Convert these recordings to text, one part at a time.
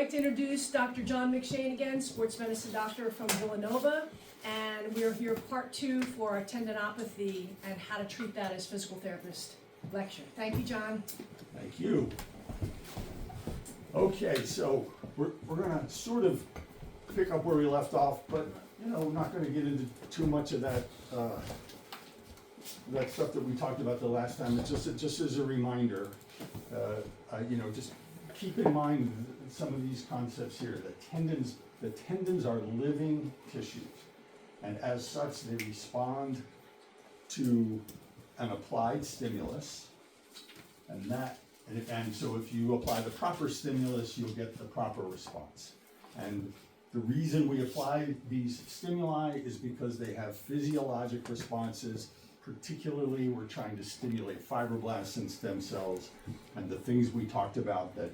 like to introduce Dr. John McShane again, sports medicine doctor from Villanova, and we're here part 2 for a tendinopathy and how to treat that as physical therapist lecture. Thank you, John. Thank you. Okay, so we're gonna sort of pick up where we left off, but we're not gonna get into too much of that that stuff that we talked about the last time. It's just as a reminder, just keep in mind some of these concepts here. The tendons are living tissues, and as such, they respond to an applied stimulus, and so if you apply the proper stimulus, you'll get the proper response. And the reason we apply these stimuli is because they have physiologic responses. Particularly, we're trying to stimulate fibroblasts and stem cells, and the things we talked about that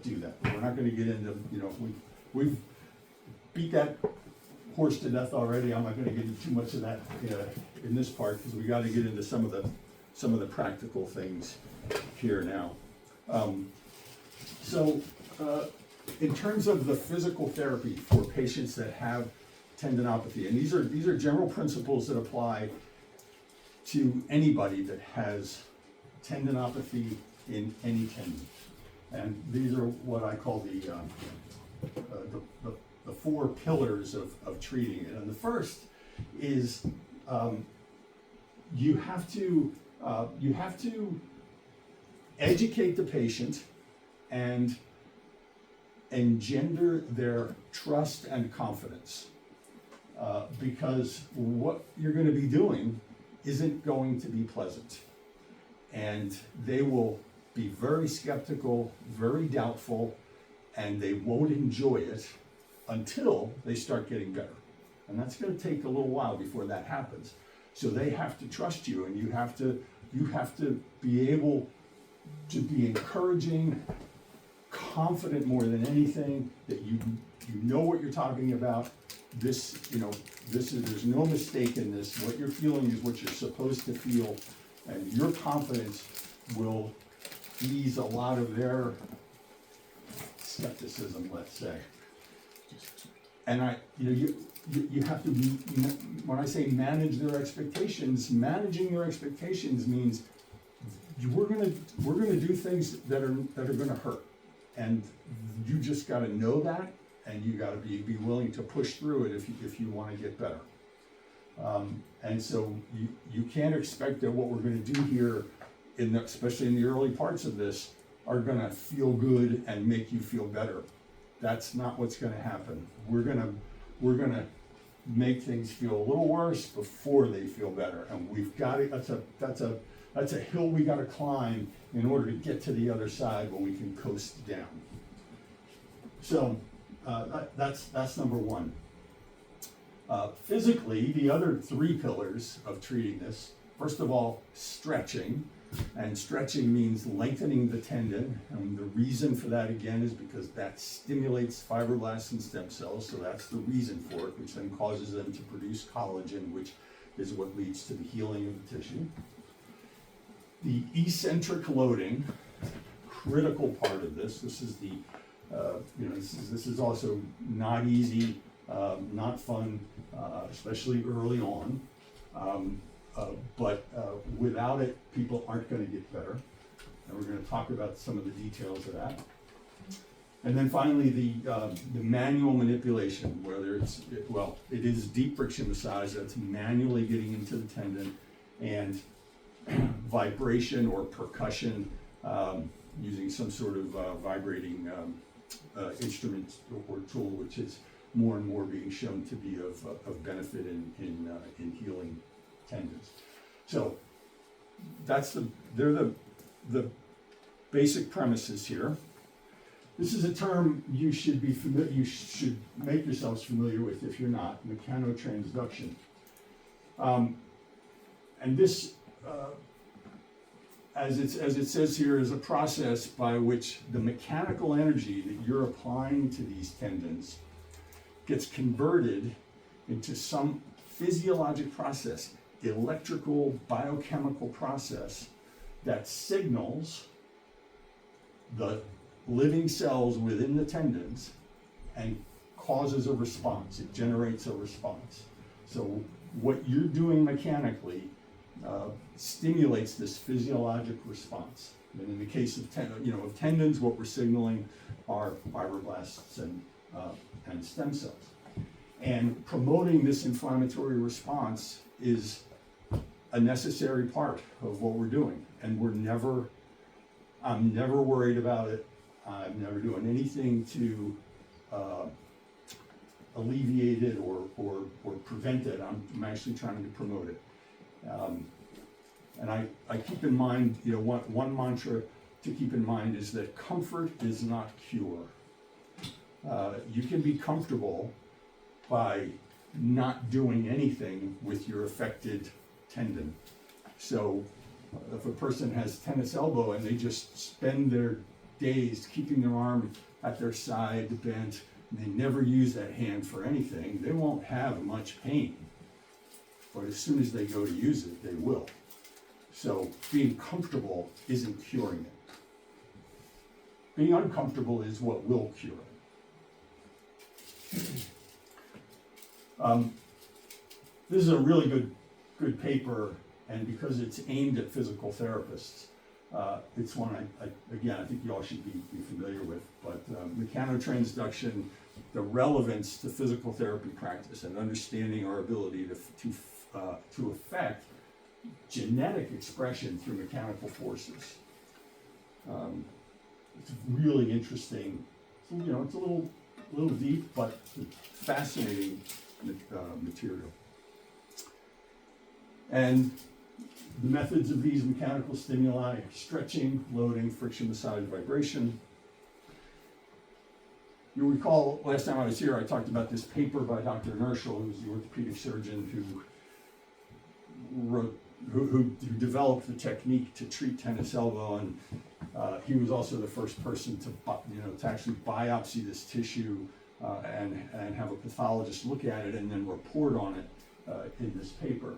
do that. But we're not going to get into we've beat that horse to death already. I'm not going to get into too much of that in this part because we got to get into some of the practical things here now. In terms of the physical therapy for patients that have tendinopathy, and these are general principles that apply to anybody that has tendinopathy in any tendon. And these are what I call the 4 pillars of treating it. And the first is you have to educate the patient and engender their trust and confidence, because what you're going to be doing isn't going to be pleasant, and they will be very skeptical, very doubtful, and they won't enjoy it until they start getting better. And that's going to take a little while before that happens. So they have to trust you, and you have to be able to be encouraging, confident more than anything, that you know what you're talking about. There's no mistake in this. What you're feeling is what you're supposed to feel, and your confidence will ease a lot of their skepticism, let's say. And you have to, when I say manage their expectations, managing their expectations means we're gonna do things that are gonna hurt, and you just got to know that. And you got to be willing to push through it if you want to get better. And so you can't expect that what we're going to do here, especially in the early parts of this, are going to feel good and make you feel better. That's not what's going to happen. We're going to make things feel a little worse before they feel better, and we've got to. That's a hill we got to climb in order to get to the other side when we can coast down. So. That's number 1. Physically, the other 3 pillars of treating this, first of all, stretching. And stretching means lengthening the tendon. And the reason for that, again, is because that stimulates fibroblasts and stem cells. So that's the reason for it, which then causes them to produce collagen, which is what leads to the healing of the tissue. The eccentric loading, critical part of this. This is the this is also not easy, not fun, especially early on. But without it, people aren't going to get better. And we're going to talk about some of the details of that. And then finally, the manual manipulation, whether it is deep friction massage, that's manually getting into the tendon, and vibration or percussion using some sort of vibrating instrument or tool, which is more and more being shown to be of benefit in healing tendons. So they're the basic premises here. This is a term you should make yourselves familiar with if you're not: mechanotransduction. And this, as it says here, is a process by which the mechanical energy that you're applying to these tendons gets converted into some physiologic process, electrical, biochemical process that signals the living cells within the tendons and causes a response. It generates a response. So what you're doing mechanically stimulates this physiologic response. And in the case of tendons, what we're signaling are fibroblasts and stem cells. And promoting this inflammatory response is a necessary part of what we're doing. And I'm never worried about it. I'm never doing anything to alleviate it or prevent it. I'm actually trying to promote it. And I keep in mind, one mantra to keep in mind is that comfort is not cure. You can be comfortable by not doing anything with your affected tendon. So if a person has tennis elbow and they just spend their days keeping their arm at their side bent, and they never use that hand for anything, they won't have much pain. But as soon as they go to use it, they will. So being comfortable isn't curing it. Being uncomfortable is what will cure it. This is a really good paper, and because it's aimed at physical therapists, it's one I think you all should be familiar with. But mechanotransduction, the relevance to physical therapy practice, and understanding our ability to affect genetic expression through mechanical forces. It's really interesting. It's a little deep, but fascinating material. And the methods of these mechanical stimuli: stretching, loading, friction, massage, vibration. You'll recall last time I was here, I talked about this paper by Dr. Nerschel, who's the orthopedic surgeon who developed the technique to treat tennis elbow, and he was also the first person to actually biopsy this tissue and have a pathologist look at it and then report on it in this paper.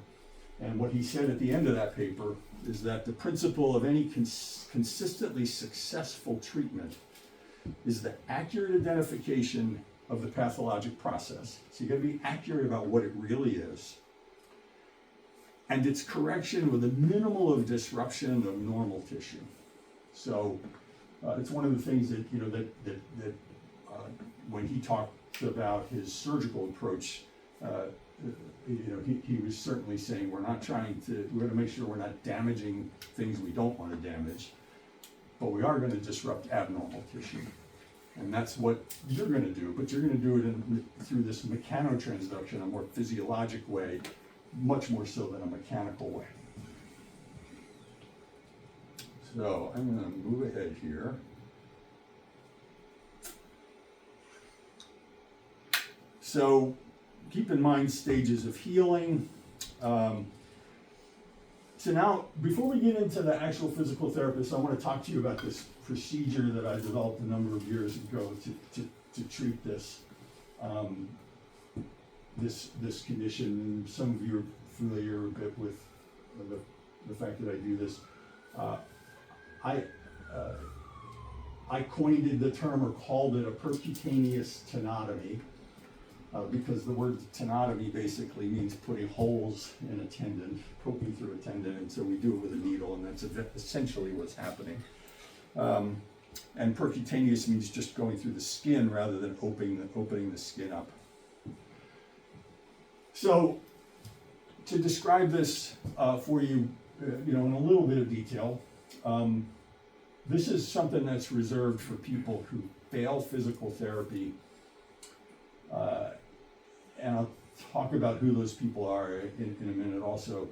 And what he said at the end of that paper is that the principle of any consistently successful treatment is the accurate identification of the pathologic process. So you got to be accurate about what it really is, and its correction with a minimal of disruption of normal tissue. So it's one of the things that when he talked about his surgical approach, he was certainly saying we're going to make sure we're not damaging things we don't want to damage, but we are going to disrupt abnormal tissue. And that's what you're going to do, but you're going to do it through this mechanotransduction, a more physiologic way, much more so than a mechanical way. So I'm going to move ahead here. So keep in mind stages of healing. So now, before we get into the actual physical therapist, I want to talk to you about this procedure that I developed a number of years ago to treat this this condition. Some of you are familiar a bit with the fact that I do this. I coined the term, or called it, a percutaneous tenotomy, because the word tenotomy basically means putting holes in a tendon, poking through a tendon, and so we do it with a needle, and that's essentially what's happening. And percutaneous means just going through the skin rather than opening the skin up. So to describe this for you, in a little bit of detail, this is something that's reserved for people who fail physical therapy. And I'll talk about who those people are in a minute also.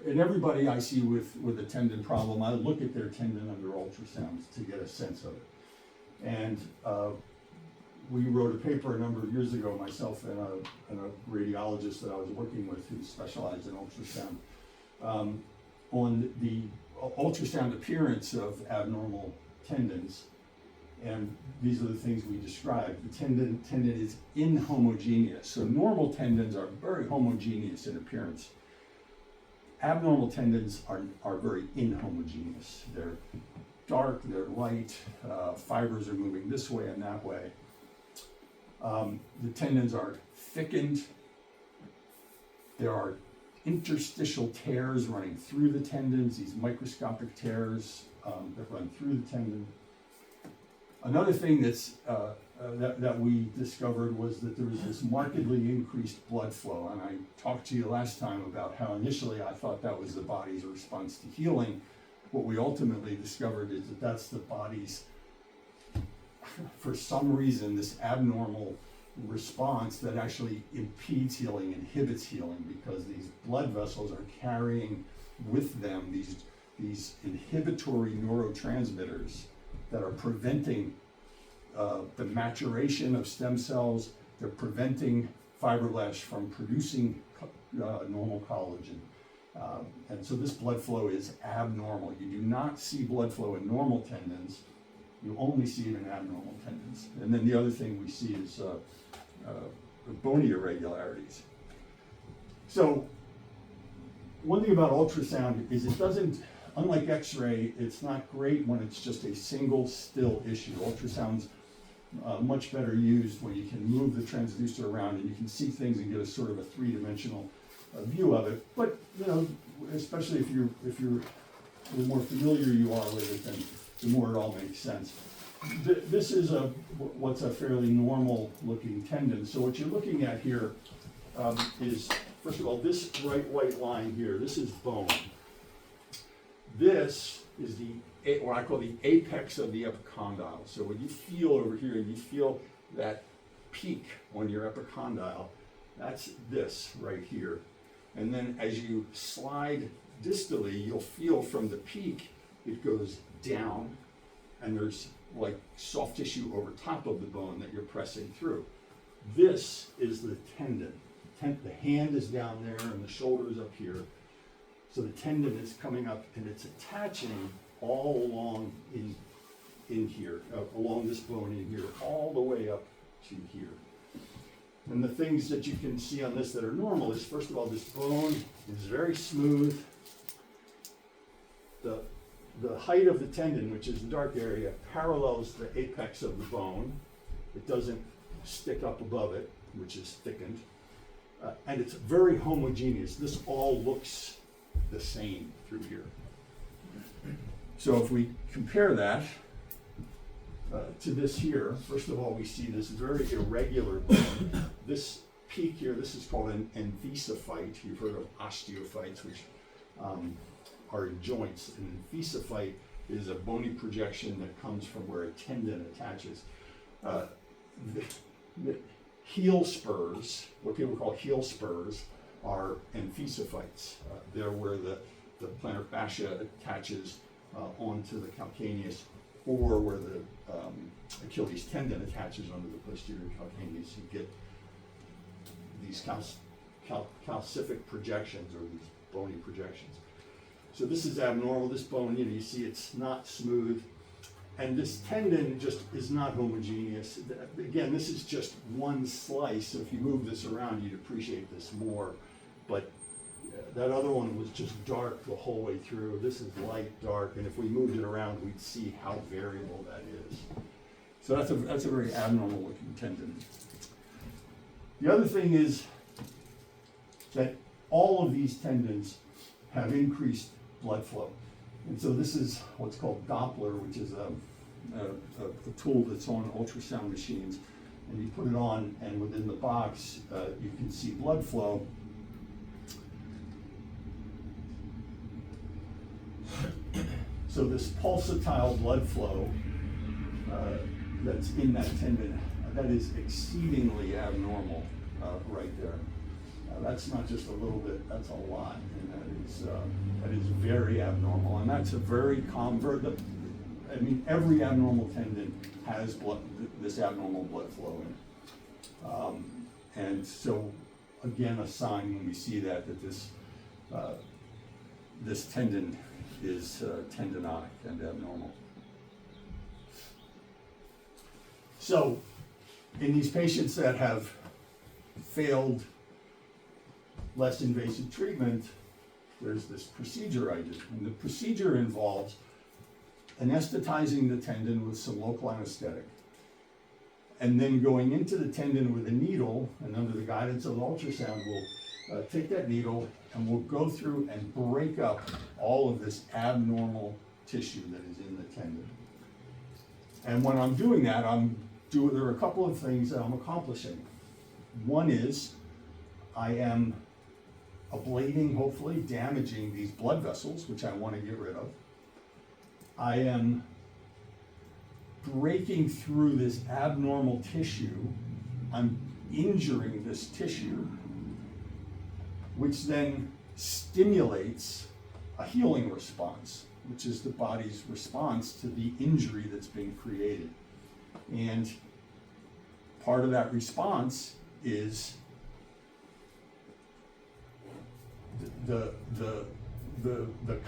And everybody I see with a tendon problem, I look at their tendon under ultrasound to get a sense of it. And we wrote a paper a number of years ago, myself and a radiologist that I was working with who specialized in ultrasound, on the ultrasound appearance of abnormal tendons. And these are the things we describe. The tendon is inhomogeneous. So normal tendons are very homogeneous in appearance. abnormal tendons are very inhomogeneous. They're dark, they're light, fibers are moving this way and that way. The tendons are thickened. There are interstitial tears running through the tendons, these microscopic tears that run through the tendon. Another thing that we discovered was that there was this markedly increased blood flow, and I talked to you last time about how initially I thought that was the body's response to healing. What we ultimately discovered is that that's the body's, for some reason, this abnormal response that actually impedes healing, inhibits healing, because these blood vessels are carrying with them these inhibitory neurotransmitters that are preventing the maturation of stem cells. They're preventing fibroblasts from producing normal collagen. And so this blood flow is abnormal. You do not see blood flow in normal tendons. You only see it in abnormal tendons. And then the other thing we see is bony irregularities. So one thing about ultrasound is it doesn't, unlike X-ray, it's not great when it's just a single still issue. Ultrasound's much better used when you can move the transducer around and you can see things and get a sort of a three-dimensional view of it. But you know, especially if you're the more familiar you are with it, then the more it all makes sense. This is what's a fairly normal looking tendon. So what you're looking at here is, first of all, this bright white line here, this is bone. This is what I call the apex of the epicondyle. So when you feel over here, you feel that peak on your epicondyle, that's this right here. And then as you slide distally, you'll feel from the peak, it goes down, and there's like soft tissue over top of the bone that you're pressing through. This is the tendon. The hand is down there and the shoulder is up here. So the tendon is coming up and it's attaching all along in here, along this bone in here, all the way up to here. And the things that you can see on this that are normal is, first of all, this bone is very smooth. The height of the tendon, which is the dark area, parallels the apex of the bone. It doesn't stick up above it, which is thickened. And it's very homogeneous. This all looks the same through here. So if we compare that to this here, first of all, we see this very irregular bone. This peak here, this is called an enthesophyte. You've heard of osteophytes, which are in joints. An enthesophyte is a bony projection that comes from where a tendon attaches. The heel spurs, what people call heel spurs, are enthesophytes. They're where the plantar fascia attaches onto the calcaneus, or where the Achilles tendon attaches onto the posterior calcaneus. You get these calcific projections, or these bony projections. So this is abnormal. This bone, you see it's not smooth. And this tendon just is not homogeneous. Again, this is just one slice. So if you move this around, you'd appreciate this more. But that other one was just dark the whole way through. This is light, dark, and if we moved it around, we'd see how variable that is. So that's a very abnormal looking tendon. The other thing is that all of these tendons have increased blood flow. And so this is what's called Doppler, which is a tool that's on ultrasound machines. And you put it on, and within the box, you can see blood flow. So this pulsatile blood flow that's in that tendon, that is exceedingly abnormal right there. That's not just a little bit, that's a lot, and that is very abnormal, and that's a very common, I mean, every abnormal tendon has this abnormal blood flow in it. And so, again, a sign when we see that this tendon is tendonic and abnormal. So, in these patients that have failed less invasive treatment, there's this procedure I do. And the procedure involves anesthetizing the tendon with some local anesthetic, and then going into the tendon with a needle, and under the guidance of ultrasound, we'll take that needle and we'll go through and break up all of this abnormal tissue that is in the tendon. And when I'm doing that, there are a couple of things that I'm accomplishing. One is I am ablating, hopefully damaging these blood vessels, which I want to get rid of. I am breaking through this abnormal tissue. I'm injuring this tissue, which then stimulates a healing response, which is the body's response to the injury that's been created. And part of that response is the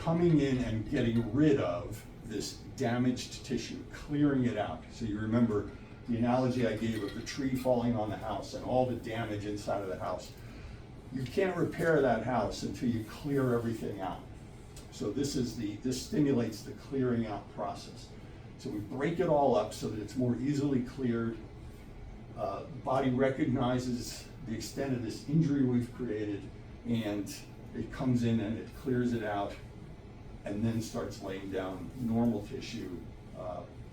coming in and getting rid of this damaged tissue, clearing it out. So you remember the analogy I gave of the tree falling on the house and all the damage inside of the house. You can't repair that house until you clear everything out. So this stimulates the clearing out process. So we break it all up so that it's more easily cleared. The body recognizes the extent of this injury we've created, and it comes in and it clears it out, and then starts laying down normal tissue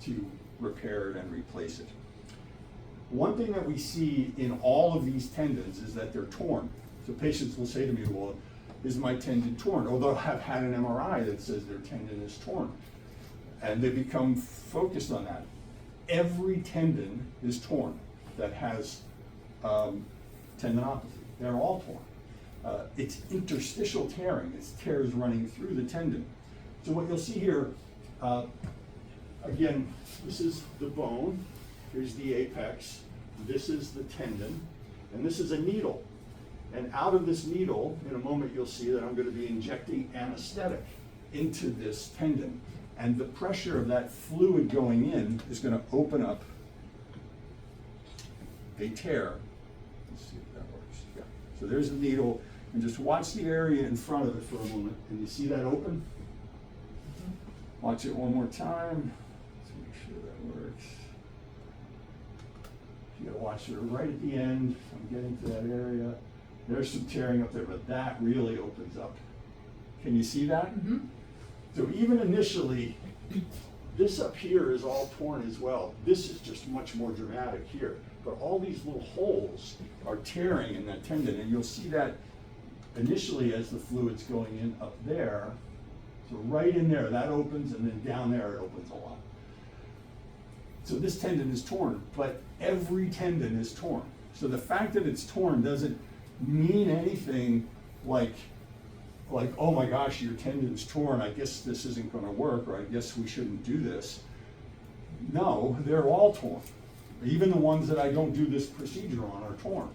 to repair it and replace it. One thing that we see in all of these tendons is that they're torn. So patients will say to me, well, is my tendon torn? Or they'll have had an MRI that says their tendon is torn. And they become focused on that. Every tendon is torn that has tendinopathy. They're all torn. It's interstitial tearing. It's tears running through the tendon. So what you'll see here, again, this is the bone. Here's the apex. This is the tendon. And this is a needle. And out of this needle, in a moment you'll see that I'm going to be injecting anesthetic into this tendon. And the pressure of that fluid going in is going to open up a tear. Let's see if that works. Yeah. So there's the needle, and just watch the area in front of it for a moment. And you see that open? Watch it one more time. Let's make sure that works. You gotta watch it right at the end. I'm getting to that area. There's some tearing up there, but that really opens up. Can you see that? Mm-hmm. So even initially, this up here is all torn as well. This is just much more dramatic here. But all these little holes are tearing in that tendon, and you'll see that initially as the fluid's going in up there. So right in there, that opens, and then down there it opens a lot. So this tendon is torn, but every tendon is torn. So the fact that it's torn doesn't mean anything like, oh my gosh, your tendon's torn, I guess this isn't gonna work, or I guess we shouldn't do this. No, they're all torn. Even the ones that I don't do this procedure on are torn.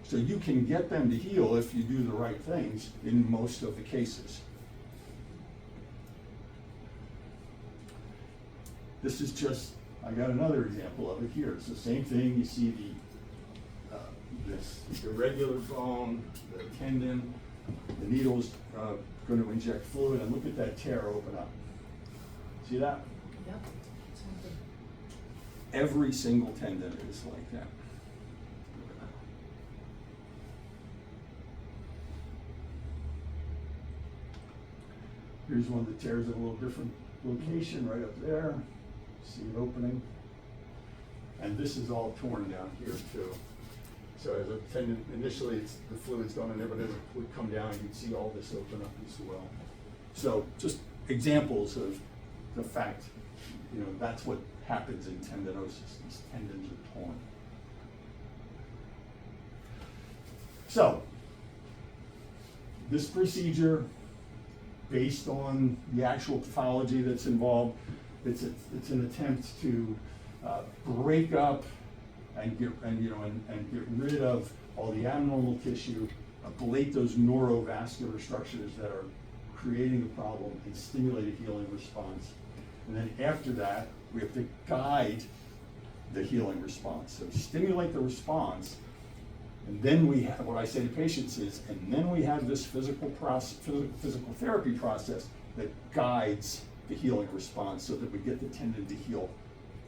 So you can get them to heal if you do the right things in most of the cases. This is just, I got another example of it here. It's the same thing. You see this irregular bone, the tendon, the needle's going to inject fluid, and look at that tear open up. See that? Yep. Every single tendon is like that. Here's one that tears at a little different location right up there. See it opening. And this is all torn down here too. So as a tendon, initially the fluid's going in there, but as it would come down, you'd see all this open up as well. So just examples of the fact, that's what happens in tendinosis. These tendons are torn. So this procedure, based on the actual pathology that's involved, it's an attempt to break up and get rid of all the abnormal tissue, ablate those neurovascular structures that are creating the problem, and stimulate a healing response. And then after that, we have to guide the healing response. So stimulate the response, And then we have, what I say to patients is, and then we have this physical therapy process that guides the healing response so that we get the tendon to heal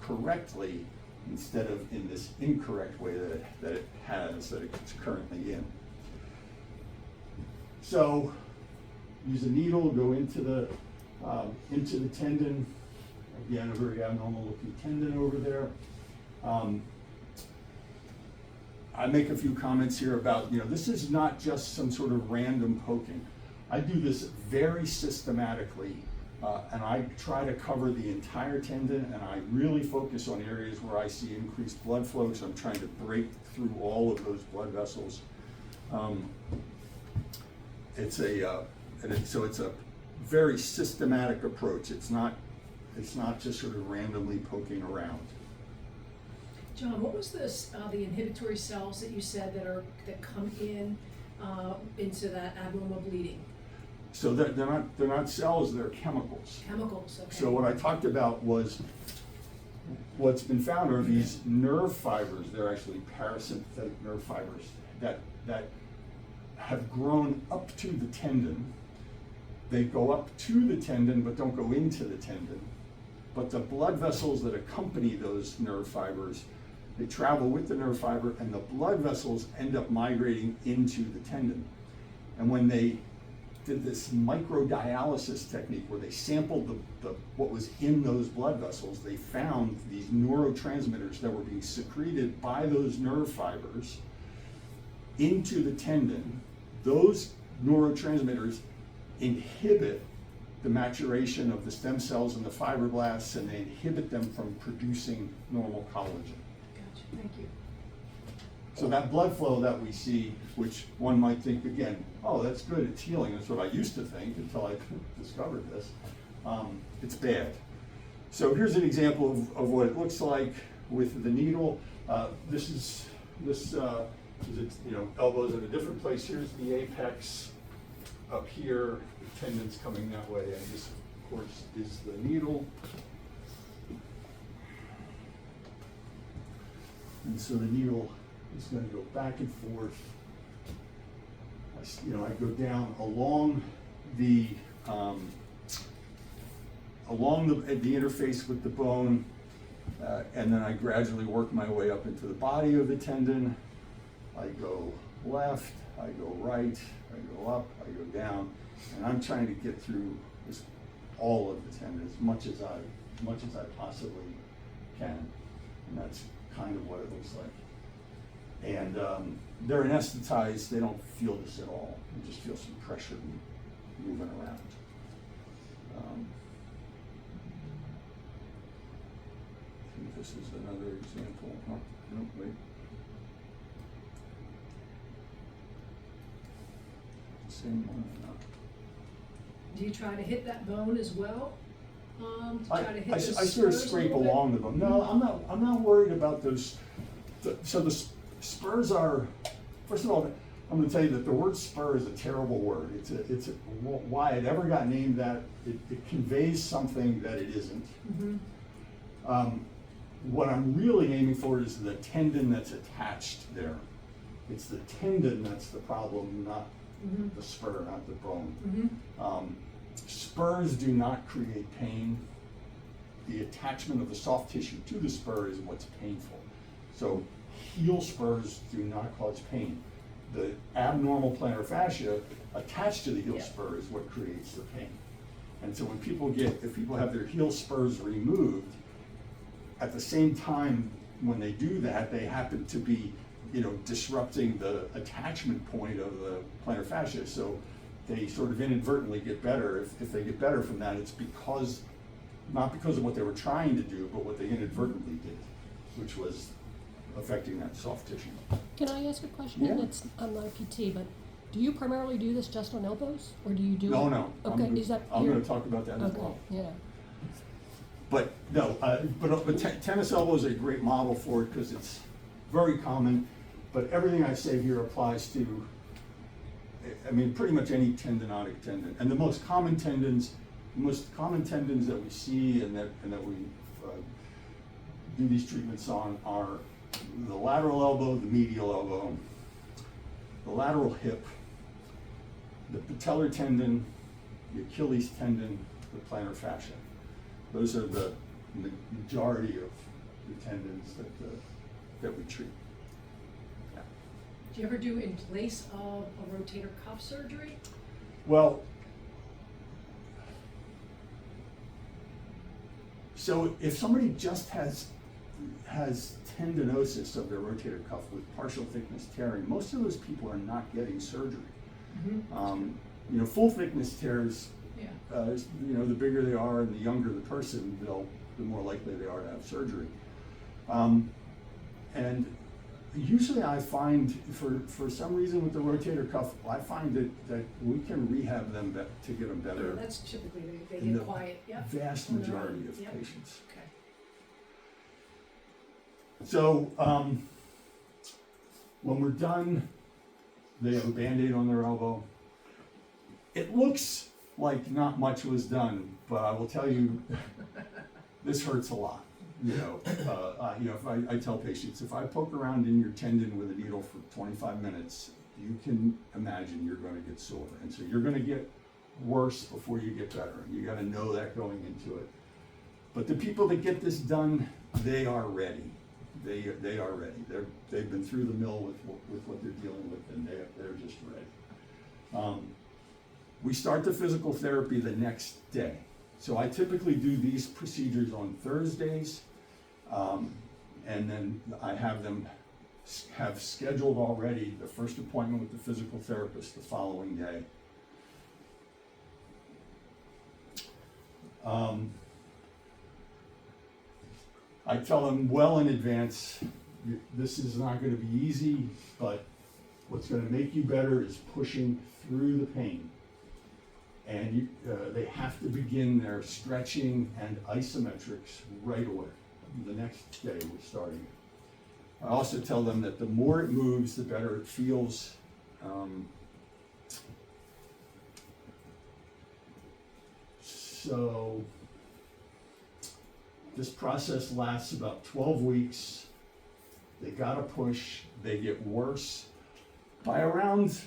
correctly instead of in this incorrect way that it's currently in. So use a needle, go into the tendon. Again, a very abnormal looking tendon over there. I make a few comments here about, this is not just some sort of random poking. I do this very systematically, and I try to cover the entire tendon, and I really focus on areas where I see increased blood flow, so I'm trying to break through all of those blood vessels. It's a very systematic approach. It's not just sort of randomly poking around. John, what was this, the inhibitory cells that you said that come into that abnormal bleeding? So they're not cells, they're chemicals. Chemicals, okay. So what I talked about was, what's been found are these nerve fibers. They're actually parasympathetic nerve fibers that have grown up to the tendon. They go up to the tendon but don't go into the tendon. But the blood vessels that accompany those nerve fibers, they travel with the nerve fiber, and the blood vessels end up migrating into the tendon. And when they did this microdialysis technique where they sampled what was in those blood vessels, they found these neurotransmitters that were being secreted by those nerve fibers into the tendon. Those neurotransmitters inhibit the maturation of the stem cells and the fibroblasts, and they inhibit them from producing normal collagen. Gotcha, thank you. So that blood flow that we see, which one might think, again, oh, that's good, it's healing. That's what I used to think until I discovered this. It's bad. So here's an example of what it looks like with the needle. This elbows in a different place. Here's the apex up here, the tendon's coming that way, and this, of course, is the needle. And so the needle is going to go back and forth. I go down along the interface with the bone, and then I gradually work my way up into the body of the tendon. I go left, I go right, I go up, I go down, and I'm trying to get through all of the tendon as much as I possibly can, and that's kind of what it looks like. And they're anesthetized; they don't feel this at all. You just feel some pressure moving around. I think this is another example. Oh, no, wait. Same one or not? Do you try to hit that bone as well? I sort of scrape along the bone. No, I'm not worried about those. So the spurs are, first of all, I'm going to tell you that the word spur is a terrible word. It's why it ever got named that. It conveys something that it isn't. Mm-hmm. What I'm really aiming for is the tendon that's attached there. It's the tendon that's the problem, not mm-hmm. the spur, not the bone. Mm-hmm. Spurs do not create pain. The attachment of the soft tissue to the spur is what's painful. So heel spurs do not cause pain. The abnormal plantar fascia attached to the heel spur is what creates the pain. And so when if people have their heel spurs removed, at the same time when they do that, they happen to be, disrupting the attachment point of the plantar fascia. So they sort of inadvertently get better. If they get better from that, it's not because of what they were trying to do, but what they inadvertently did, which was affecting that soft tissue. Can I ask a question? Yeah. I'm not a PT, but do you primarily do this just on elbows, or do you do? No. Okay, I'm going to talk about that as well. Yeah. But no, but tennis elbow is a great model for it because it's very common. But everything I say here applies to, pretty much any tendinotic tendon. And the most common tendons that we see and that we do these treatments on are the lateral elbow, the medial elbow, the lateral hip, the patellar tendon, the Achilles tendon, the plantar fascia. Those are the majority of the tendons that we treat. Yeah. Do you ever do in place of a rotator cuff surgery? Well, so if somebody just has tendinosis of their rotator cuff with partial thickness tearing, most of those people are not getting surgery. Mm-hmm. Full thickness tears, Yeah. the bigger they are and the younger the person, the more likely they are to have surgery. And usually I find, for some reason with the rotator cuff, I find that we can rehab them to get them better. That's typically, they in get the quiet, yep. vast On their majority own. of Yep. patients. Okay. So when we're done, they have a Band-Aid on their elbow. It looks like not much was done, but I will tell you, this hurts a lot. If I tell patients, if I poke around in your tendon with a needle for 25 minutes, you can imagine you're going to get sore. And so you're going to get worse before you get better. You got to know that going into it. But the people that get this done, they are ready. They are ready. They've been through the mill with what they're dealing with, and they're just ready. We start the physical therapy the next day. So I typically do these procedures on Thursdays, and then I have them have scheduled already the first appointment with the physical therapist the following day. I tell them well in advance, this is not going to be easy, but what's going to make you better is pushing through the pain. And they have to begin their stretching and isometrics right away. The next day we're starting. I also tell them that the more it moves, the better it feels. So this process lasts about 12 weeks. They gotta push, they get worse. By around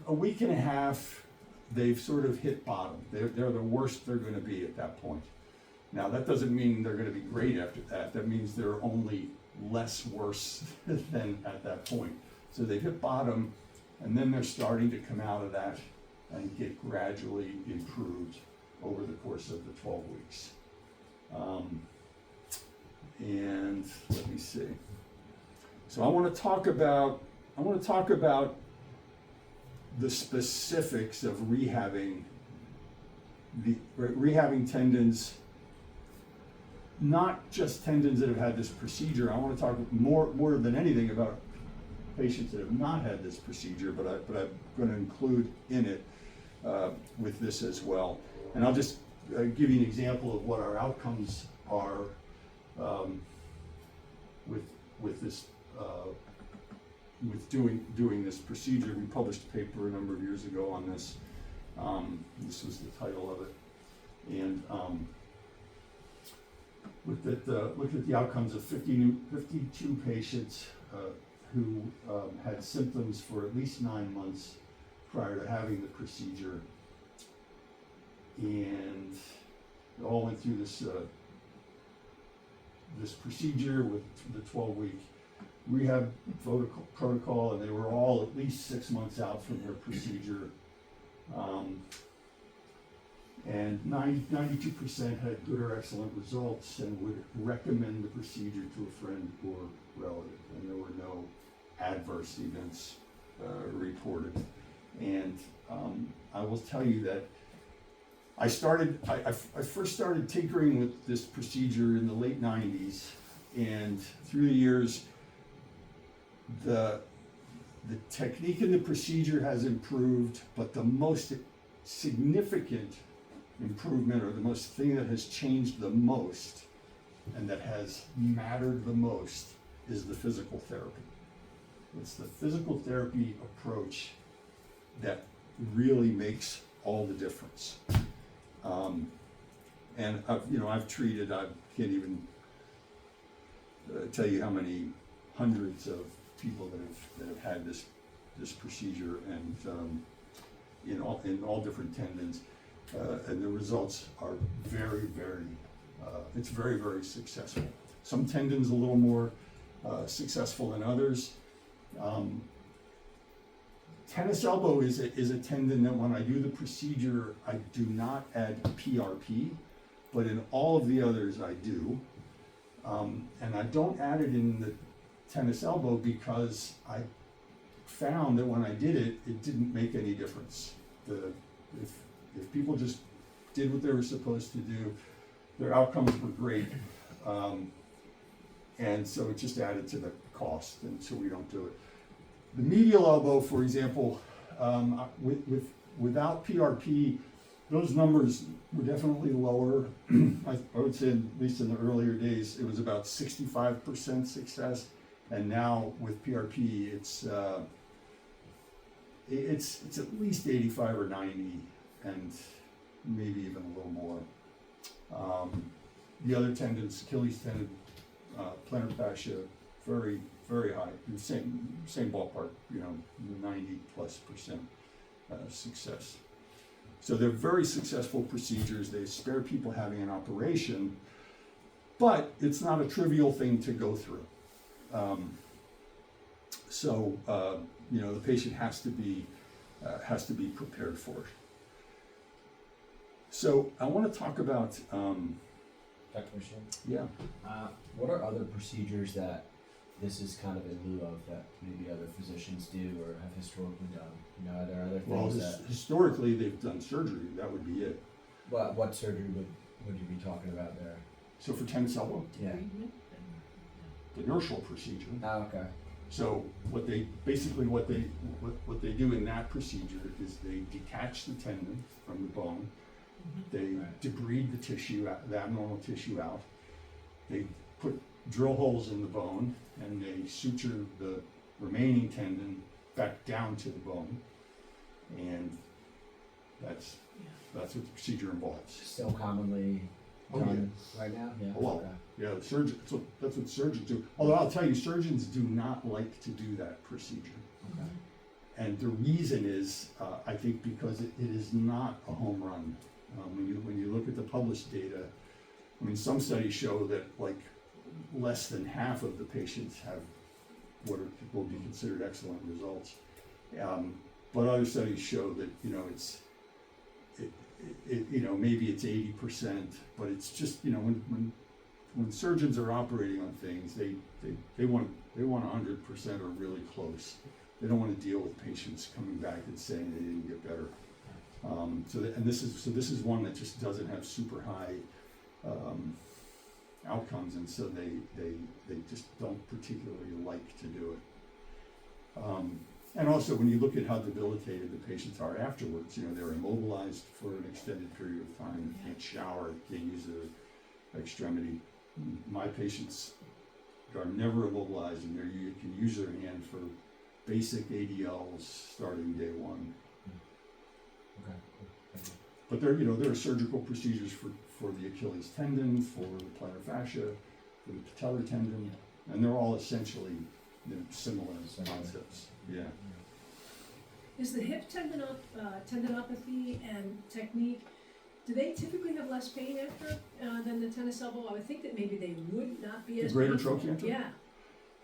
a week and a half, they've sort of hit bottom. They're the worst they're gonna be at that point. Now that doesn't mean they're gonna be great after that. That means they're only less worse than at that point. So they've hit bottom, and then they're starting to come out of that and get gradually improved over the course of the 12 weeks. And let me see. So I want to talk about the specifics of rehabbing tendons, not just tendons that have had this procedure. I want to talk more than anything about patients that have not had this procedure, but I'm going to include in it with this as well. And I'll just give you an example of what our outcomes are with this. With doing this procedure. We published a paper a number of years ago on this. This was the title of it, and looked at the outcomes of 52 patients who had symptoms for at least 9 months prior to having the procedure, and they all went through this procedure with the 12-week rehab protocol, and they were all at least 6 months out from their procedure. And 92% had good or excellent results and would recommend the procedure to a friend or relative, and there were no adverse events reported. And I will tell you that I first started tinkering with this procedure in the late 90s, and through the years, the technique in the procedure has improved, but the most significant improvement, or the most thing that has changed the most and that has mattered the most, is the physical therapy. It's the physical therapy approach that really makes all the difference. And I've treated, I can't even tell you how many hundreds of people that have had this this procedure, and in all different tendons, and the results are very, very, it's very, very successful. Some tendons a little more successful than others. Tennis elbow is a tendon that when I do the procedure, I do not add PRP, but in all of the others I do. And I don't add it in the tennis elbow because I found that when I did it, it didn't make any difference. If people just did what they were supposed to do, their outcomes were great. And so it just added to the cost, and so we don't do it. The medial elbow, for example, without PRP, those numbers were definitely lower. I would say, at least in the earlier days, it was about 65% success, and now with PRP, it's at least 85 or 90, and maybe even a little more. The other tendons, Achilles tendon, plantar fascia, very, very high, same ballpark, 90+% success. So they're very successful procedures. They spare people having an operation, but it's not a trivial thing to go through. The patient has to be prepared for it. So I want to talk about. Dr. McShane? Yeah. What are other procedures that this is kind of in lieu of that maybe other physicians do or have historically done? Are there other things that... Historically, they've done surgery. That would be it. What surgery would you be talking about there? So for tennis elbow, Yeah. the inertial procedure. Oh, okay. So what they do in that procedure is they detach the tendon from the bone. They debride the tissue, the abnormal tissue out. They put drill holes in the bone, and they suture the remaining tendon back down to the bone, and that's what the procedure involves. Still commonly done right now? Yeah. Well, Okay. yeah, the surgeon. So that's what surgeons do. Although I'll tell you, surgeons do not like to do that procedure. Okay. And the reason is, I think, because it is not a home run. When you look at the published data, I mean, some studies show that like less than half of the patients have what will be considered excellent results. But other studies show that maybe it's 80%, but it's just when surgeons are operating on things, they want 100% or really close. They don't want to deal with patients coming back and saying they didn't get better. This is one that just doesn't have super high outcomes, and so they just don't particularly like to do it. And also, when you look at how debilitated the patients are afterwards, they're immobilized for an extended period of time, can't shower, can't use their extremity. My patients are never immobilized, and you can use their hand for basic ADLs starting day one. Okay. Thank you. But there are surgical procedures for the Achilles tendon, for the plantar fascia, for the patellar tendon, and they're all essentially similar concepts. Yeah. Is the hip tendinopathy and technique, do they typically have less pain after than the tennis elbow? I would think that maybe they would not be as Greater painful. trochanter? Yeah.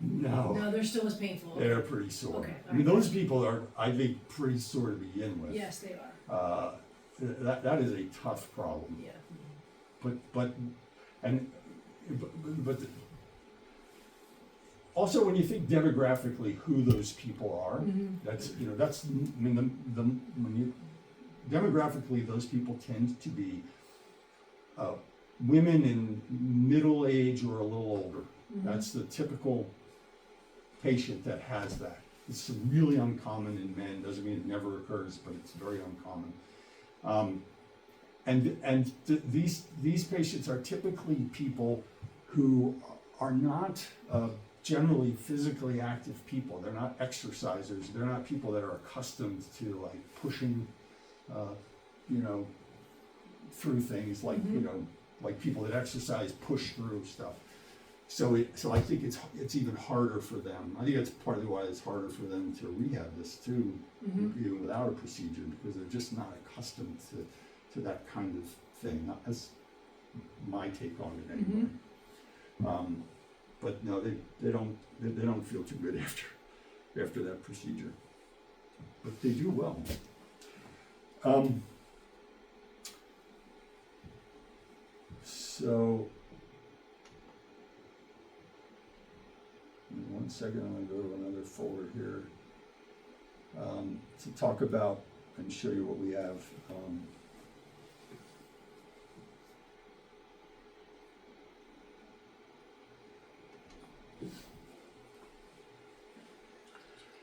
No, They're still as painful. they're pretty sore. Okay, I mean, alright. those people are, I think, pretty sore to begin with. Yes, they are. That is a tough problem. Yeah. But also when you think demographically who those people are, demographically those people tend to be women in middle age or a little older. That's the typical patient that has that. It's really uncommon in men. Doesn't mean it never occurs, but it's very uncommon. These patients are typically people who are not generally physically active people. They're not exercisers. They're not people that are accustomed to like pushing, through things like like people that exercise push through stuff. So I think it's even harder for them. I think that's partly why it's harder for them to rehab this too, even without a procedure, because they're just not accustomed to that kind of thing. That's my take on it anyway. But no, they don't feel too good after that procedure. But they do well. So, in 1 second, I'm going to go to another folder here to talk about and show you what we have.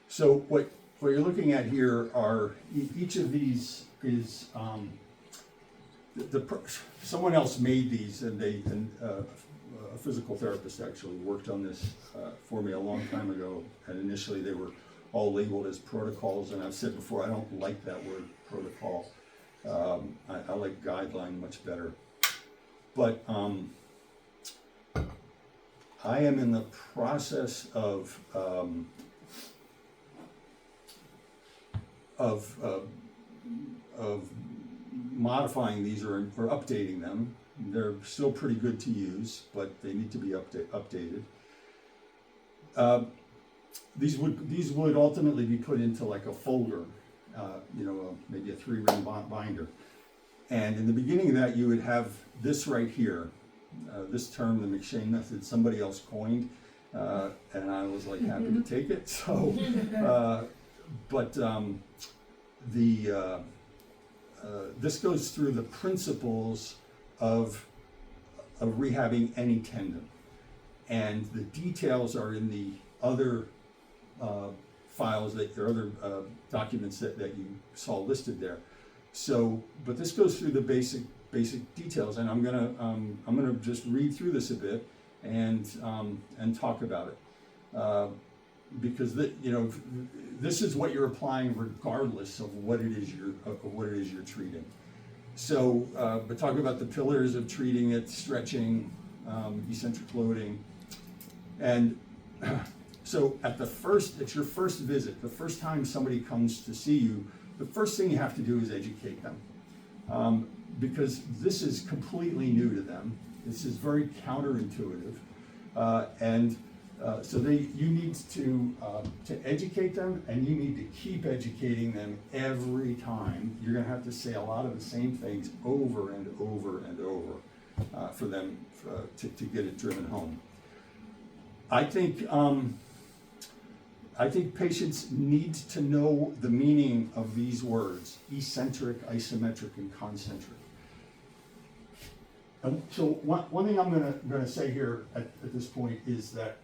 So what you're looking at here are each of these is someone else made these, and a physical therapist actually worked on this for me a long time ago. And initially they were all labeled as protocols, and I've said before I don't like that word protocol. I like guideline much better. But I am in the process of modifying these or updating them. They're still pretty good to use, but they need to be updated. These would ultimately be put into like a folder, maybe a 3-ring binder. And in the beginning of that, you would have this right here, this term, the McShane method, somebody else coined, and I was like happy to take it. So, this goes through the principles of rehabbing any tendon, and the details are in the other files other documents that you saw listed there. So, but this goes through the basic details, and I'm gonna just read through this a bit and talk about it, because this is what you're applying regardless of what it is you're treating. So, but talking about the pillars of treating it, stretching, eccentric loading, and so at your first visit, the first time somebody comes to see you, the first thing you have to do is educate them, because this is completely new to them. This is very counterintuitive, and so you need to educate them, and you need to keep educating them every time. You're going to have to say a lot of the same things over and over and over for them to get it driven home. I think patients need to know the meaning of these words: eccentric, isometric, and concentric. So one thing I'm going to say here at this point is that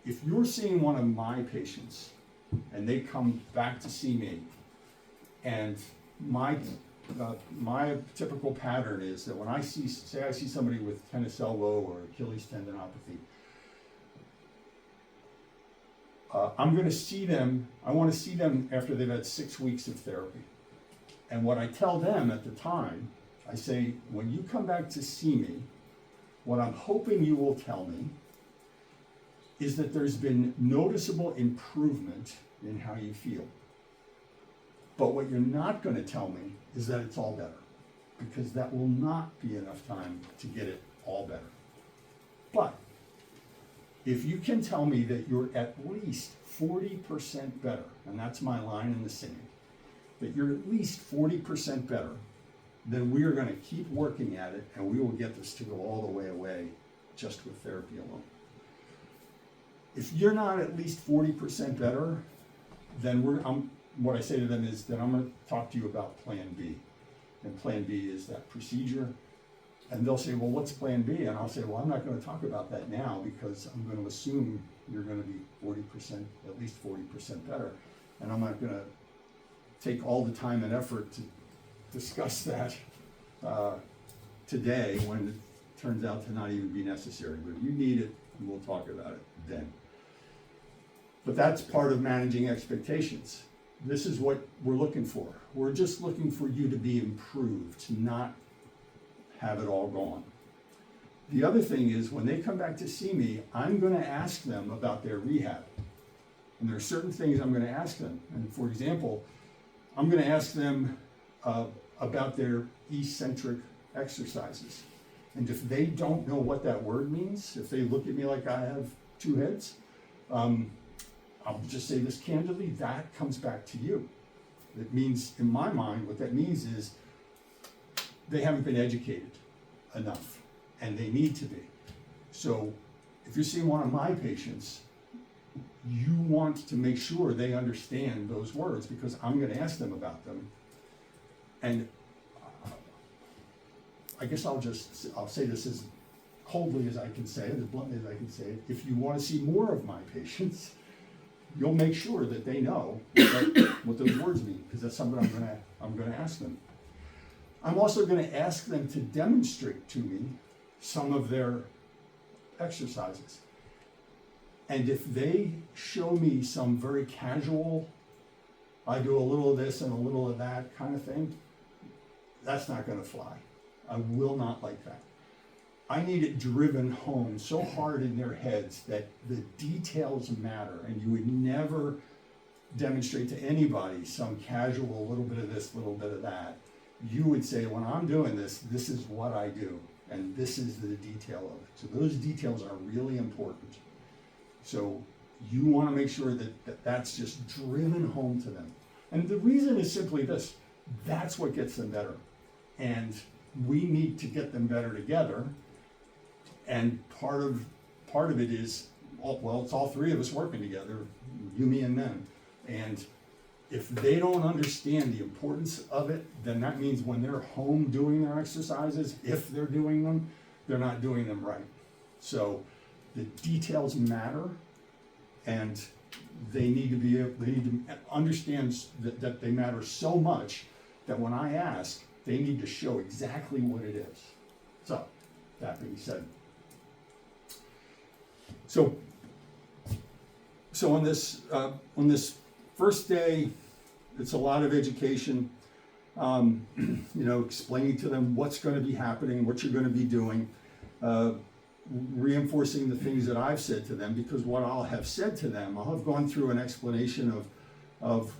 if you're seeing one of my patients and they come back to see me, and my typical pattern is that when I see somebody with tennis elbow or Achilles tendinopathy, I'm going to see them. I want to see them after they've had 6 weeks of therapy. And what I tell them at the time, I say, when you come back to see me, what I'm hoping you will tell me is that there's been noticeable improvement in how you feel. But what you're not going to tell me is that it's all better, because that will not be enough time to get it all better. But if you can tell me that you're at least 40% better, and that's my line in the sand, that you're at least 40% better, then we are going to keep working at it, and we will get this to go all the way away just with therapy alone. If you're not at least 40% better, then what I say to them is that I'm going to talk to you about Plan B. And Plan B is that procedure. And they'll say, well, what's Plan B? And I'll say, well, I'm not going to talk about that now, because I'm going to assume you're going to be 40%, at least 40% better. And I'm not going to take all the time and effort to discuss that today, when it turns out to not even be necessary. But if you need it, we'll talk about it then. But that's part of managing expectations. This is what we're looking for. We're just looking for you to be improved, not have it all gone. The other thing is, when they come back to see me, I'm gonna ask them about their rehab. And there are certain things I'm gonna ask them. And for example, I'm gonna ask them about their eccentric exercises. And if they don't know what that word means, if they look at me like I have two heads, I'll just say this candidly, that comes back to you. It means, in my mind, what that means is they haven't been educated enough, and they need to be. So if you're seeing one of my patients, you want to make sure they understand those words, because I'm gonna ask them about them. And I guess I'll say this as coldly as I can say it, as bluntly as I can say it. If you want to see more of my patients, you'll make sure that they know what those words mean, because that's something I'm gonna ask them. I'm also gonna ask them to demonstrate to me some of their exercises. And if they show me some very casual, I do a little of this and a little of that kind of thing, that's not gonna fly. I will not like that. I need it driven home so hard in their heads that the details matter, and you would never demonstrate to anybody some casual little bit of this, little bit of that. You would say, when I'm doing this, this is what I do, and this is the detail of it. So those details are really important. So you want to make sure that that's just driven home to them. And the reason is simply this: that's what gets them better. And we need to get them better together. And part of it is, well, it's all three of us working together, you, me, and them. And if they don't understand the importance of it, then that means when they're home doing their exercises, if they're doing them, they're not doing them right. So the details matter, and they need to understand that they matter so much that when I ask, they need to show exactly what it is. So, that being said. So on this first day, it's a lot of education, explaining to them what's going to be happening, what you're going to be doing, reinforcing the things that I've said to them, because what I'll have said to them, I'll have gone through an explanation of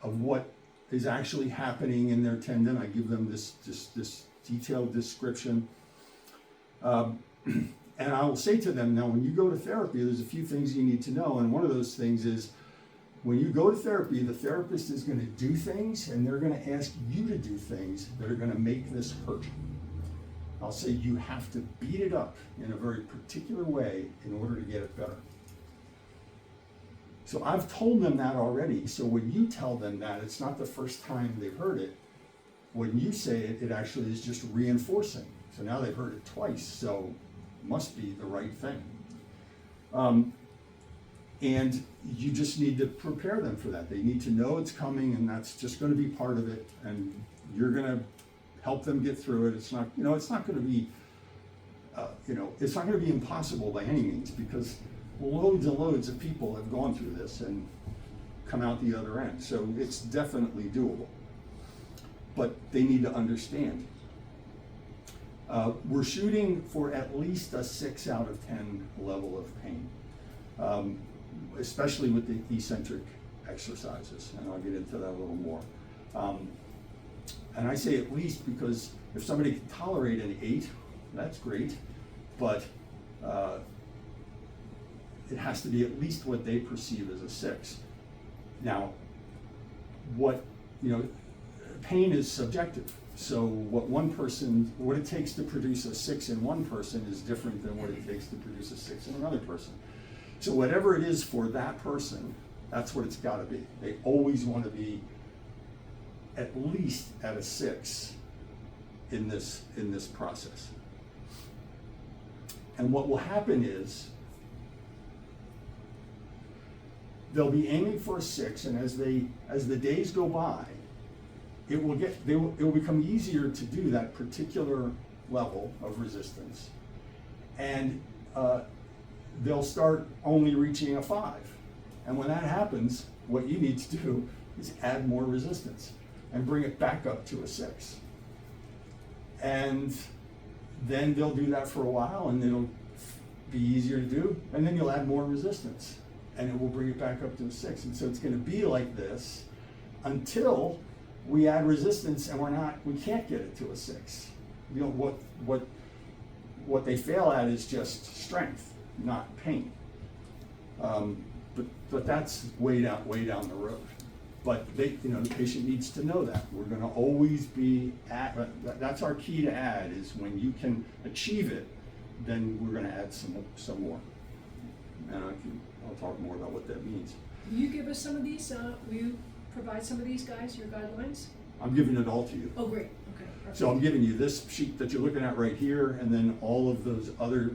what is actually happening in their tendon. I give them this detailed description. And I will say to them, now when you go to therapy, there's a few things you need to know. And one of those things is, when you go to therapy, the therapist is going to do things, and they're going to ask you to do things that are going to make this hurt. I'll say you have to beat it up in a very particular way in order to get it better. So I've told them that already. So when you tell them that, it's not the first time they've heard it. When you say it, it actually is just reinforcing. So now they've heard it twice, so it must be the right thing. And you just need to prepare them for that. They need to know it's coming, and that's just going to be part of it. And you're going to help them get through it. It's not, it's not going to be, it's not going to be impossible by any means, because loads and loads of people have gone through this and come out the other end. So it's definitely doable. But they need to understand. We're shooting for at least a 6 out of 10 level of pain, especially with the eccentric exercises, and I'll get into that a little more. And I say at least because if somebody can tolerate an 8, that's great, but it has to be at least what they perceive as a 6. Now, pain is subjective. So what it takes to produce a 6 in one person is different than what it takes to produce a 6 in another person. So whatever it is for that person, that's what it's got to be. They always want to be at least at a 6 in this process. And what will happen is they'll be aiming for a 6, and as the days go by, it will become easier to do that particular level of resistance, and they'll start only reaching a 5. And when that happens, what you need to do is add more resistance and bring it back up to a 6. And then they'll do that for a while, and it'll be easier to do, and then you'll add more resistance, and it will bring it back up to a 6. And so it's going to be like this until we add resistance, and we can't get it to a 6. You know, what they fail at is just strength, not pain. But that's way down the road. But the patient needs to know that we're going to always be that's our key to add, is when you can achieve it, then we're going to add some more. And I'll talk more about what that means. Will you give us some of these? Will you provide some of these guys, your guidelines? I'm giving it all to you. Oh, great. Okay. Perfect. So I'm giving you this sheet that you're looking at right here, and then all of those other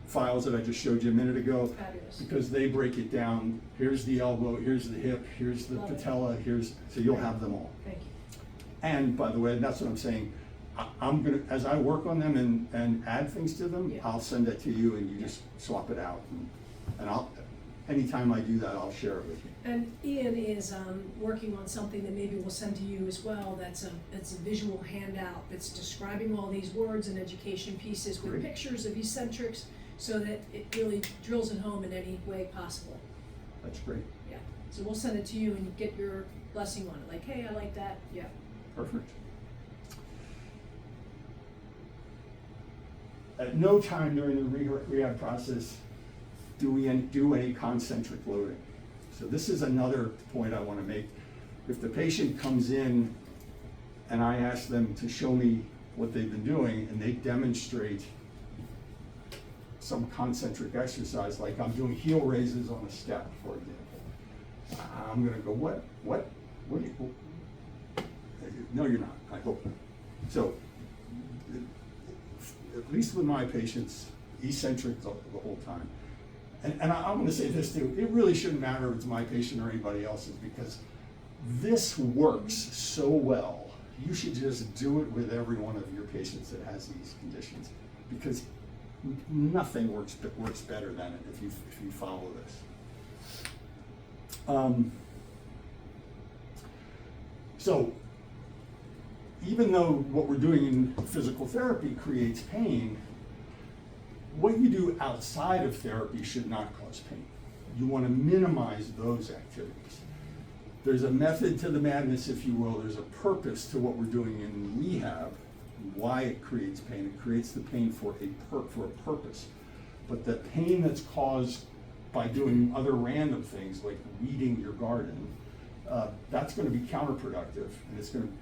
files that I just showed you a minute ago. Fabulous. Because they break it down. Here's the elbow, here's the hip, here's the Love it. patella, so you'll have them all. Thank you. And by the way, that's what I'm saying, I'm gonna, as I work on them and add things to them, Yeah. I'll send that to you, and you just swap it out. And anytime I do that, I'll share it with you. And Ian is working on something that maybe we'll send to you as well. That's a visual handout that's describing all these words and education pieces with Great. pictures of eccentrics, so that it really drills it home in any way possible. That's great. Yeah. So we'll send it to you and you get your blessing on it. Like, hey, I like that. Yeah. Perfect. At no time during the rehab process do we do any concentric loading. So this is another point I want to make. If the patient comes in and I ask them to show me what they've been doing, and they demonstrate some concentric exercise, like I'm doing heel raises on a step, for example, I'm going to go, what do you, no, you're not, I hope not. So, at least with my patients, eccentric the whole time. And I'm going to say this too, it really shouldn't matter if it's my patient or anybody else's, because this works so well. You should just do it with every one of your patients that has these conditions, because nothing works better than it if you follow this. So even though what we're doing in physical therapy creates pain, what you do outside of therapy should not cause pain. You want to minimize those activities. There's a method to the madness, if you will. There's a purpose to what we're doing in rehab, why it creates pain. It creates the pain for a purpose. But the pain that's caused by doing other random things like weeding your garden, that's going to be counterproductive, and it's going to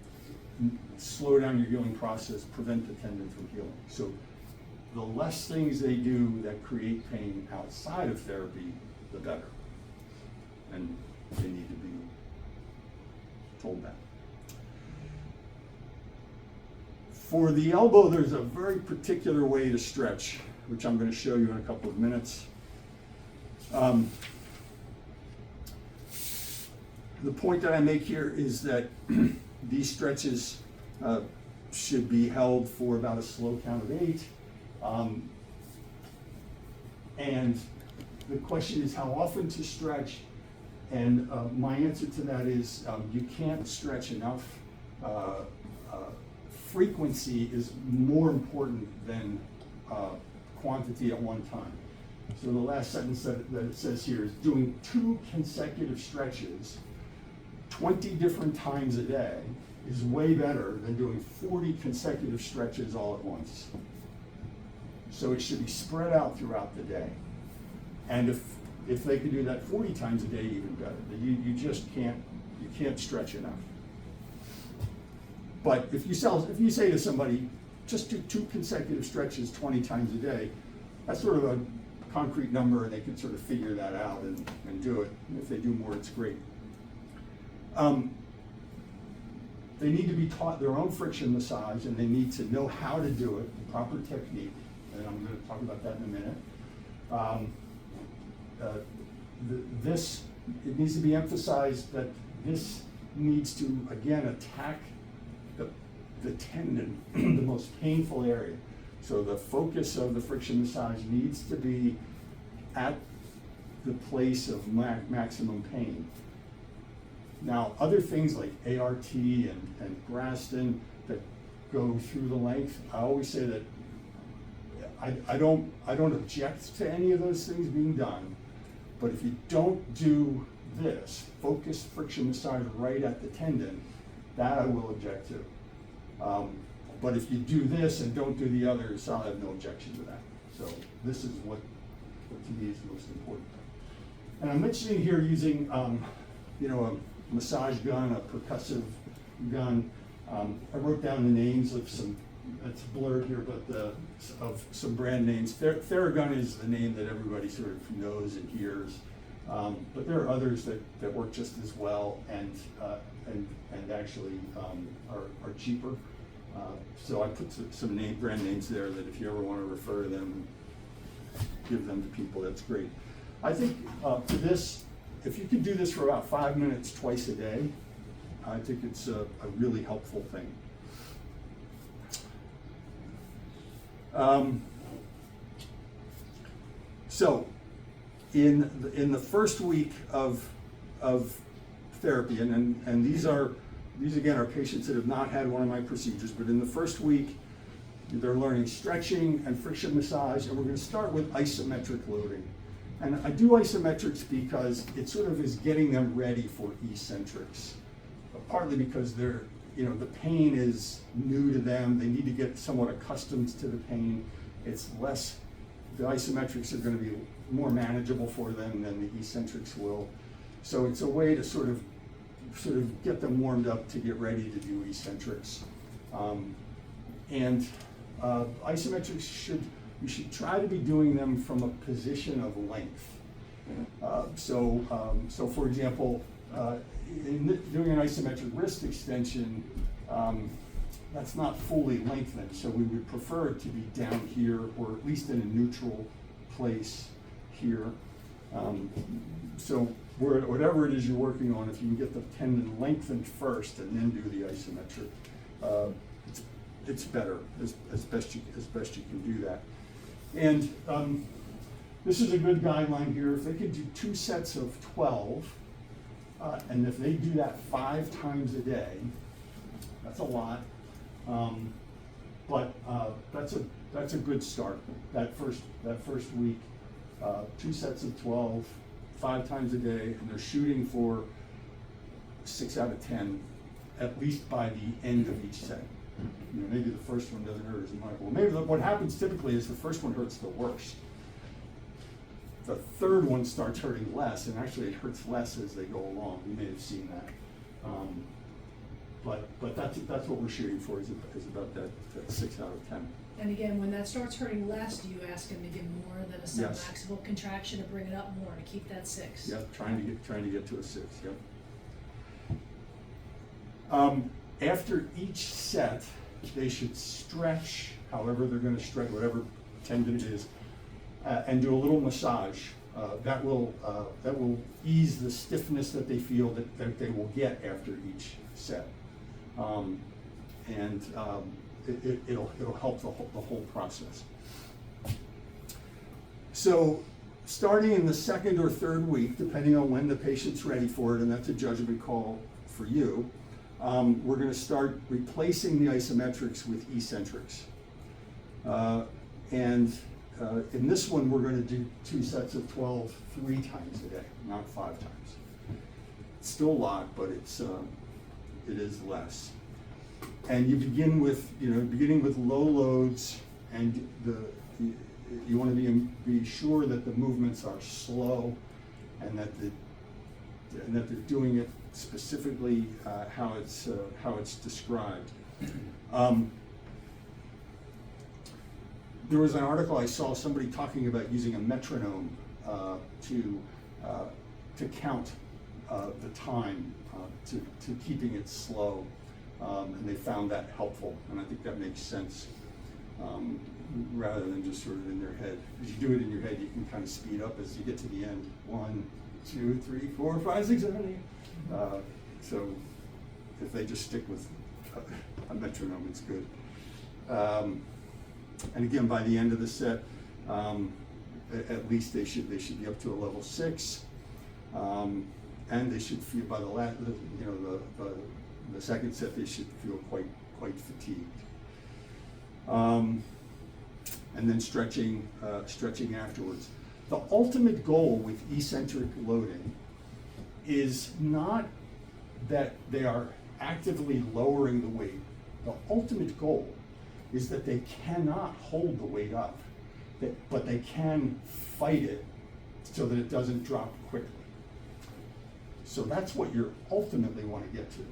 slow down your healing process, prevent the tendon from healing. So the less things they do that create pain outside of therapy, the better. And they need to be told that. For the elbow, there's a very particular way to stretch, which I'm going to show you in a couple of minutes. The point that I make here is that these stretches should be held for about a slow count of 8. And the question is how often to stretch, and my answer to that is you can't stretch enough. Frequency is more important than quantity at one time. So the last sentence that it says here is doing 2 consecutive stretches 20 different times a day is way better than doing 40 consecutive stretches all at once. So it should be spread out throughout the day. And if they could do that 40 times a day, even better. You just can't stretch enough. But if you say to somebody, just do 2 consecutive stretches 20 times a day, that's sort of a concrete number, and they can sort of figure that out and do it. And if they do more, it's great. They need to be taught their own friction massage, and they need to know how to do it, the proper technique, and I'm going to talk about that in a minute. It needs to be emphasized that this needs to, again, attack the tendon, the most painful area. So the focus of the friction massage needs to be at the place of maximum pain. Now, other things like ART and Graston that go through the length, I always say that I don't object to any of those things being done, but if you don't do this, focused friction massage right at the tendon, that I will object to. But if you do this and don't do the others, I'll have no objection to that. So this is what to me is the most important. And I'm mentioning here using, you know, a massage gun, a percussive gun. I wrote down the names of some, it's blurred here, but of some brand names. Theragun is the name that everybody sort of knows and hears. But there are others that work just as well and actually are cheaper. So I put some brand names there that if you ever want to refer to them, give them to people, that's great. I think for this, if you could do this for about 5 minutes twice a day, I think it's a really helpful thing. So in the first week of therapy, and these again are patients that have not had one of my procedures, but in the first week, they're learning stretching and friction massage, and we're going to start with isometric loading. And I do isometrics because it sort of is getting them ready for eccentrics, partly because they're, you know, the pain is new to them. They need to get somewhat accustomed to the pain. It's less, the isometrics are going to be more manageable for them than the eccentrics will. So it's a way to sort of get them warmed up to get ready to do eccentrics. Isometrics you should try to be doing them from a position of length. So for example, in doing an isometric wrist extension, that's not fully lengthened, so we would prefer it to be down here or at least in a neutral place here. So whatever it is you're working on, if you can get the tendon lengthened first and then do the isometric, it's better as best you can do that. And this is a good guideline here. If they could do 2 sets of 12, and if they do that 5 times a day, that's a lot. But that's a good start. That first week, 2 sets of 12, 5 times a day, and they're shooting for 6 out of 10, at least by the end of each set. You know, maybe the first one doesn't hurt as much. Well, maybe what happens typically is the first one hurts the worst. The third one starts hurting less, and actually it hurts less as they go along. You may have seen that. But that's what we're shooting for, is about that 6 out of 10. And again, when that starts hurting less, do you ask him to give more than a submaximal contraction to bring it up more, to keep that 6? Yep, trying to get to a 6, yep. After each set, they should stretch, however they're going to stretch, whatever tendon it is, and do a little massage. That will ease the stiffness that they feel that they will get after each set, it'll help the whole process. So, starting in the 2nd or 3rd week, depending on when the patient's ready for it, and that's a judgment call for you, we're going to start replacing the isometrics with eccentrics. In this one, we're going to do 2 sets of 12 3 times a day, not 5 times. It's still a lot, but it is less. And you begin with, beginning with low loads, and you want to be sure that the movements are slow, and that they're doing it specifically how it's described. There was an article I saw, somebody talking about using a metronome to count the time, to keeping it slow, and they found that helpful, and I think that makes sense, rather than just sort of in their head. As you do it in your head, you can kind of speed up as you get to the end. 1, 2, 3, 4, 5, 6, 7, 8. So if they just stick with a metronome, it's good. And again, by the end of the set, at least they should be up to a level 6, and they should feel by the second set they should feel quite fatigued. and then stretching afterwards. The ultimate goal with eccentric loading is not that they are actively lowering the weight. The ultimate goal is that they cannot hold the weight up, but they can fight it so that it doesn't drop quickly. So that's what you ultimately want to get to.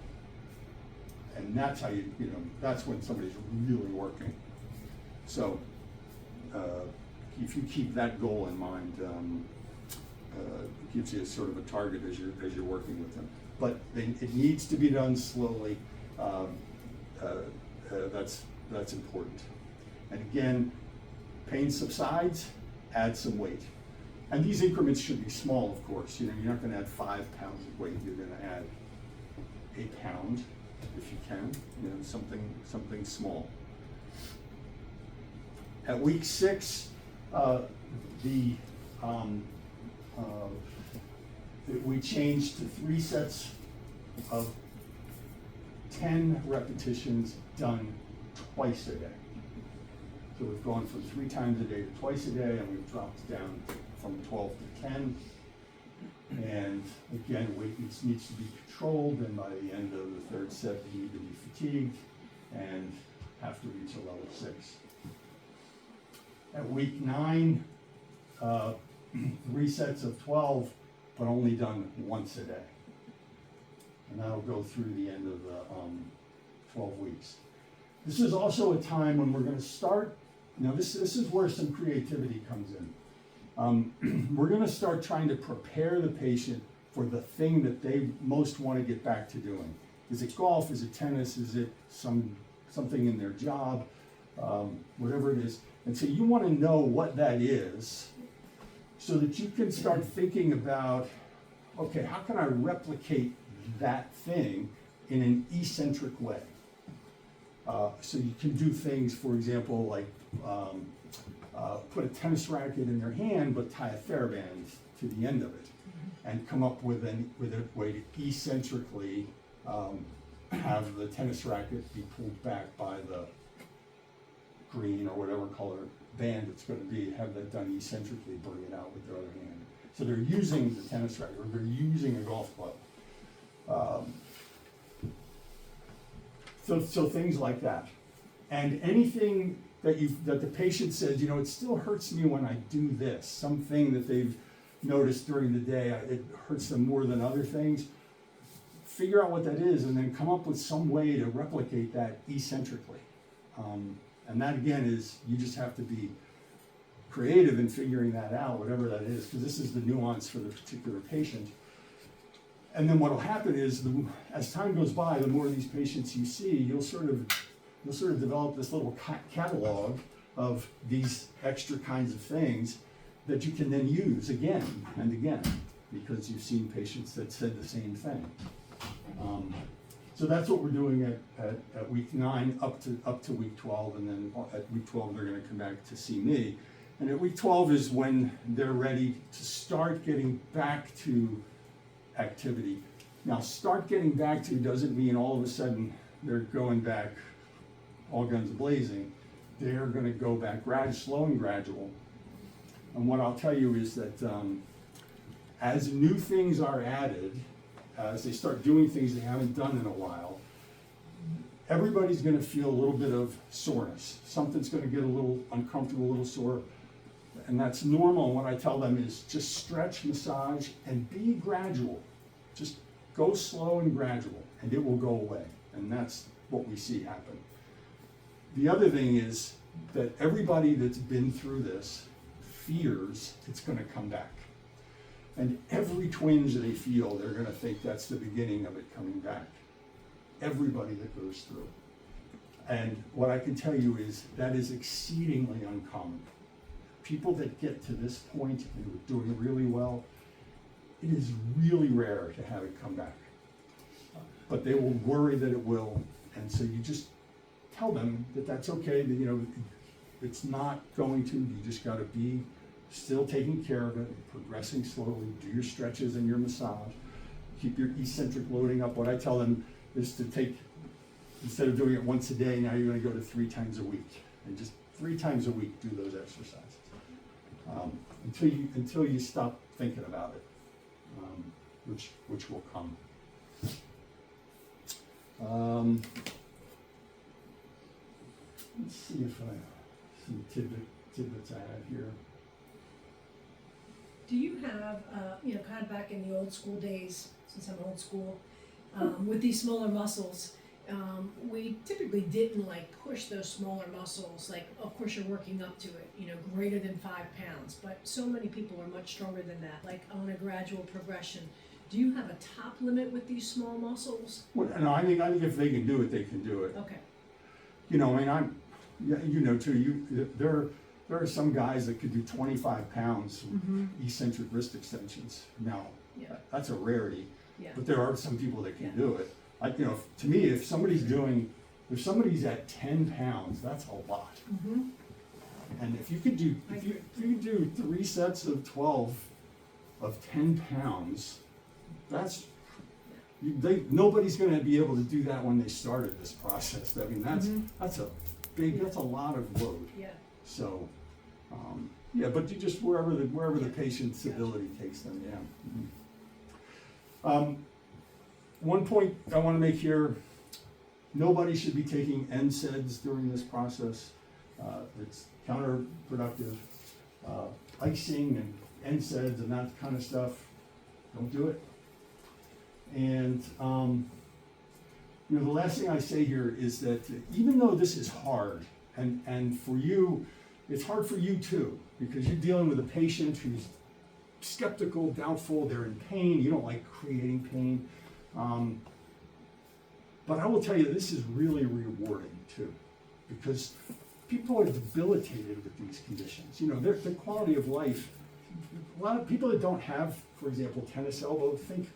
And that's how that's when somebody's really working. So if you keep that goal in mind, it gives you sort of a target as you're working with them. But it needs to be done slowly. That's important. And again, pain subsides, add some weight. And these increments should be small, of course. You're not going to add 5 pounds of weight. You're going to add a pound, if you can. Something small. At week 6, we changed to 3 sets of 10 repetitions done twice a day. So we've gone from 3 times a day to twice a day, and we've dropped down from 12 to 10. And again, weight needs to be controlled, and by the end of the 3rd set, you need to be fatigued and have to reach a level 6. At week 9, 3 sets of 12, but only done once a day. And that'll go through the end of the 12 weeks. This is also a time when we're going to start, this is where some creativity comes in. We're going to start trying to prepare the patient for the thing that they most want to get back to doing. Is it golf? Is it tennis? Is it something in their job? Whatever it is. And so you want to know what that is so that you can start thinking about, okay, how can I replicate that thing in an eccentric way? So you can do things, for example, like put a tennis racket in their hand, but tie a TheraBand to the end of it, and come up with a way to eccentrically have the tennis racket be pulled back by the green or whatever color band it's going to be, have that done eccentrically, bring it out with their other hand. So they're using the tennis racket, or they're using a golf club. So things like that. And anything that the patient says, it still hurts me when I do this, something that they've noticed during the day, it hurts them more than other things. Figure out what that is, and then come up with some way to replicate that eccentrically. And that, again, is you just have to be creative in figuring that out, whatever that is, because this is the nuance for the particular patient. And then what will happen is, as time goes by, the more of these patients you see, you'll sort of develop this little catalog of these extra kinds of things that you can then use again and again, because you've seen patients that said the same thing. So that's what we're doing at week 9 up to week 12, and then at week 12 they're going to come back to see me. And at week 12 is when they're ready to start getting back to activity. Now, start getting back to doesn't mean all of a sudden they're going back all guns blazing. They're going to go back slow and gradual. And what I'll tell you is that as new things are added, as they start doing things they haven't done in a while, everybody's going to feel a little bit of soreness. Something's going to get a little uncomfortable, a little sore. And that's normal. And what I tell them is just stretch, massage, and be gradual. Just go slow and gradual, and it will go away. And that's what we see happen. The other thing is that everybody that's been through this fears it's going to come back. And every twinge they feel, they're going to think that's the beginning of it coming back. Everybody that goes through. And what I can tell you is that is exceedingly uncommon. People that get to this point and are doing really well, it is really rare to have it come back. But they will worry that it will, and so you just tell them that that's okay, that it's not going to, you just got to be still taking care of it, progressing slowly, do your stretches and your massage, keep your eccentric loading up. What I tell them is to take, instead of doing it once a day, now you're going to go to 3 times a week, and just 3 times a week, do those exercises. Until you stop thinking about it, which will come. Let's see if I some tidbits I have here. Do you have, kind of back in the old school days, since I'm old school, with these smaller muscles, we typically didn't like push those smaller muscles, like of course you're working up to it, greater than 5 pounds, but so many people are much stronger than that, like on a gradual progression. Do you have a top limit with these small muscles? Well, no, I think if they can do it, they can do it. Okay. There are some guys that could do 25 pounds with eccentric wrist extensions. Now, Yeah. that's a rarity, Yeah. but there are some people that can Yeah. do it. To me, if somebody's at 10 pounds, that's a lot. Mm-hmm. And if you could do, I if you do 3 sets of 12 of 10 pounds, nobody's going to be able to do that when they started this process. I mean, that's a lot of load. Yeah. So, but you just wherever the patient's ability takes them. Yeah. One point I want to make here: nobody should be taking NSAIDs during this process. It's counterproductive. Icing and NSAIDs and that kind of stuff, don't do it. And the last thing I say here is that even though this is hard, and for you, it's hard for you too, because you're dealing with a patient who's skeptical, doubtful, they're in pain, you don't like creating pain. But I will tell you, this is really rewarding too, because people are debilitated with these conditions. Their quality of life, a lot of people that don't have, for example, tennis elbow, think,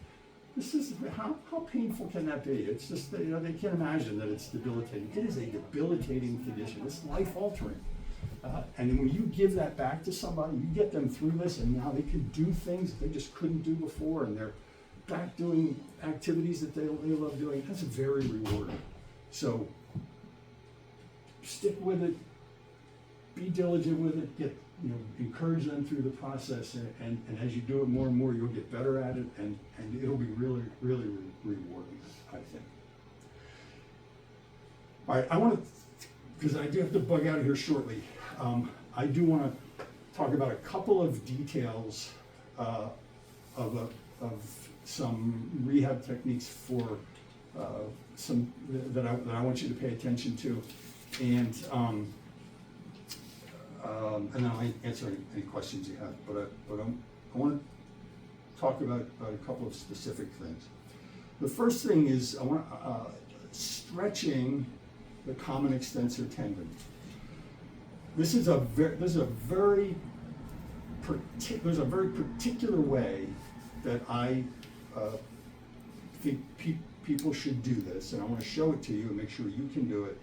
this is, how painful can that be? It's just, they can't imagine that it's debilitating. It is a debilitating condition. It's life altering. And when you give that back to somebody, you get them through this, and now they can do things that they just couldn't do before, and they're back doing activities that they love doing. That's very rewarding. So stick with it, be diligent with it, encourage them through the process, and as you do it more and more, you'll get better at it, and it'll be really, really rewarding, I think. All right, I want to, because I do have to bug out of here shortly, I do want to talk about a couple of details of some rehab techniques for some that I want you to pay attention to, and then I'll answer any questions you have. But I want to talk about a couple of specific things. The first thing is I want stretching the common extensor tendon. There's a very particular way that I think people should do this, and I want to show it to you and make sure you can do it.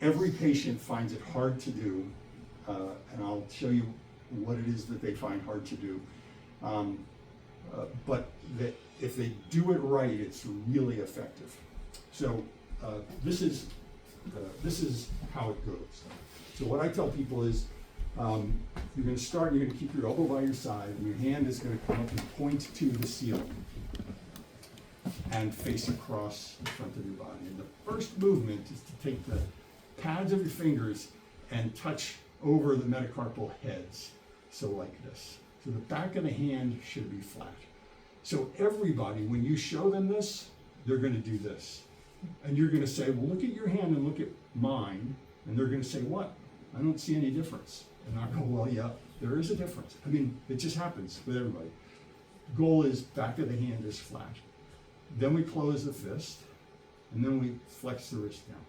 Every patient finds it hard to do, and I'll show you what it is that they find hard to do. But that if they do it right, it's really effective. So this is how it goes. So what I tell people is, you're going to keep your elbow by your side, and your hand is going to come up and point to the ceiling and face across the front of your body. And the first movement is to take the pads of your fingers and touch over the metacarpal heads, so like this. So the back of the hand should be flat. So everybody, when you show them this, they're going to do this. And you're going to say, well, look at your hand and look at mine. And they're going to say, what? I don't see any difference. And I go, well, yeah, there is a difference. I mean, it just happens with everybody. Goal is back of the hand is flat. Then we close the fist, and then we flex the wrist down.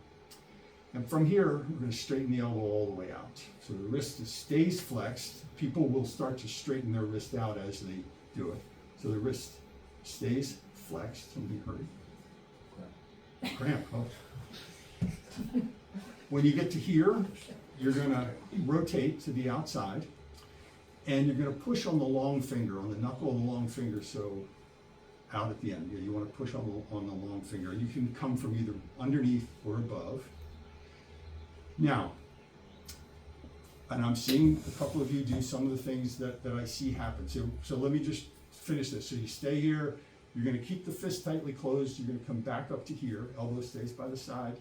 And from here, we're going to straighten the elbow all the way out. So the wrist stays flexed. People will start to straighten their wrist out as they do it. So the wrist stays flexed. Somebody hurry. Cramp, oh. When you get to here, you're going to rotate to the outside, and you're going to push on the long finger, on the knuckle of the long finger, so out at the end. You want to push on the long finger. You can come from either underneath or above. Now, and I'm seeing a couple of you do some of the things that I see happen. So let me just finish this. So you stay here, you're gonna keep the fist tightly closed, you're gonna come back up to here, elbow stays by the side,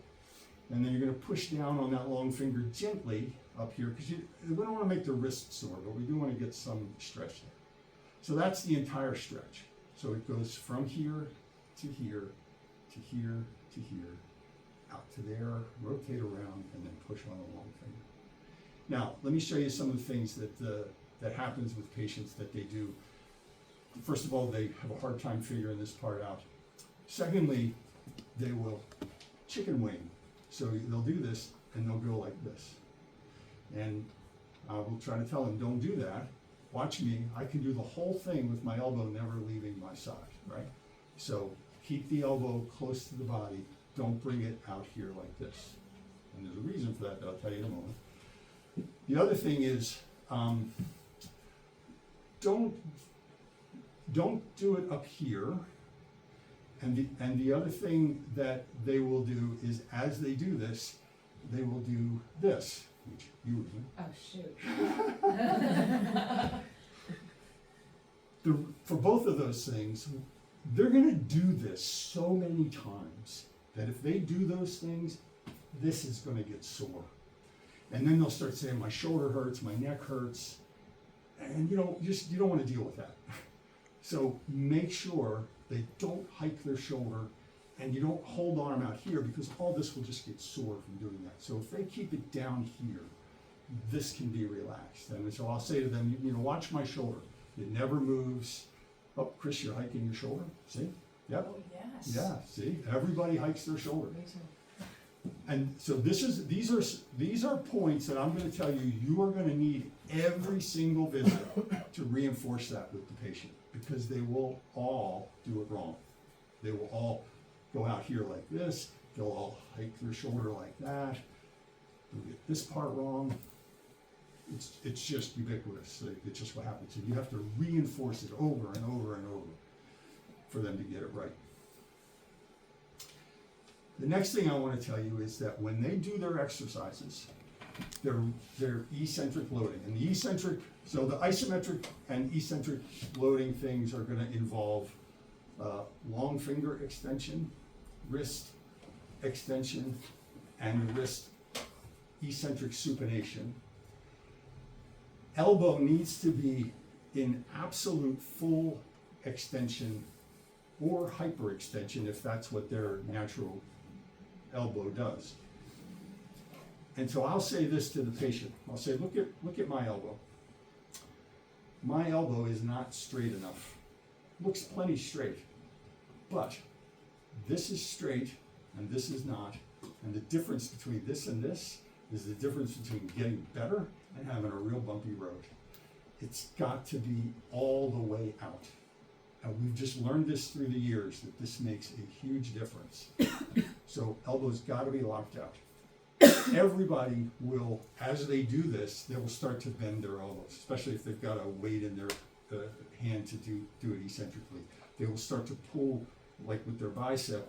and then you're gonna push down on that long finger gently up here, because we don't wanna make the wrist sore, but we do wanna get some stretch there. So that's the entire stretch. So it goes from here to here, to here, to here, out to there, rotate around, and then push on the long finger. Now, let me show you some of the things that happens with patients that they do. First of all, they have a hard time figuring this part out. Secondly, they will chicken wing. So they'll do this, and they'll go like this. And I will try to tell them, don't do that. Watch me, I can do the whole thing with my elbow never leaving my side, right? So keep the elbow close to the body, don't bring it out here like this. And there's a reason for that I'll tell you in a moment. The other thing is, don't do it up here. And the other thing that they will do is, as they do this, they will do this, which you would do. Oh, shoot. For both of those things, they're gonna do this so many times that if they do those things, this is gonna get sore. And then they'll start saying, my shoulder hurts, my neck hurts, and you don't wanna deal with that. So make sure they don't hike their shoulder, and you don't hold arm out here, because all this will just get sore from doing that. So if they keep it down here, this can be relaxed. And so I'll say to them, watch my shoulder. It never moves. Oh, Chris, you're hiking your shoulder. See? Yep. Oh, yes. Yeah. See? Everybody hikes their shoulder. Me too. And so these are points that I'm going to tell you are going to need every single visit to reinforce that with the patient, because they will all do it wrong. They will all go out here like this. They'll all hike their shoulder like that. They'll get this part wrong. It's just ubiquitous. It's just what happens. And you have to reinforce it over and over and over for them to get it right. The next thing I want to tell you is that when they do their exercises, their eccentric loading. And so the isometric and eccentric loading things are going to involve long finger extension, wrist extension, and wrist eccentric supination. Elbow needs to be in absolute full extension or hyperextension if that's what their natural elbow does. And so I'll say this to the patient. I'll say, look at my elbow. My elbow is not straight enough. Looks plenty straight, but this is straight and this is not. And the difference between this and this is the difference between getting better and having a real bumpy road. It's got to be all the way out. And we've just learned this through the years, that this makes a huge difference. So elbows got to be locked out. Everybody will, as they do this, they will start to bend their elbows, especially if they've got a weight in their hand to do it eccentrically. They will start to pull, like with their bicep,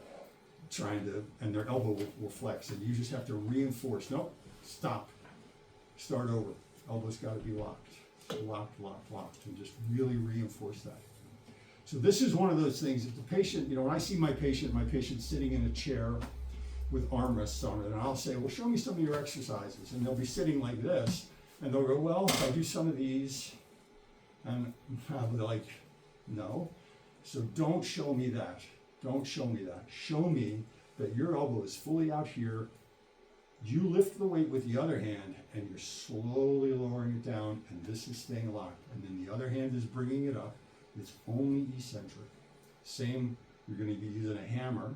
and their elbow will flex. And you just have to reinforce, nope, stop, start over. Elbows got to be locked, locked, and just really reinforce that. So this is one of those things, if the patient, when I see my patient's sitting in a chair with armrests on it, and I'll say, well, show me some of your exercises. And they'll be sitting like this, and they'll go, well, I do some of these. And I'll be like, no. So don't show me that. Don't show me that. Show me that your elbow is fully out here. You lift the weight with the other hand, and you're slowly lowering it down, and this is staying locked. And then the other hand is bringing it up. It's only eccentric. Same, you're going to be using a hammer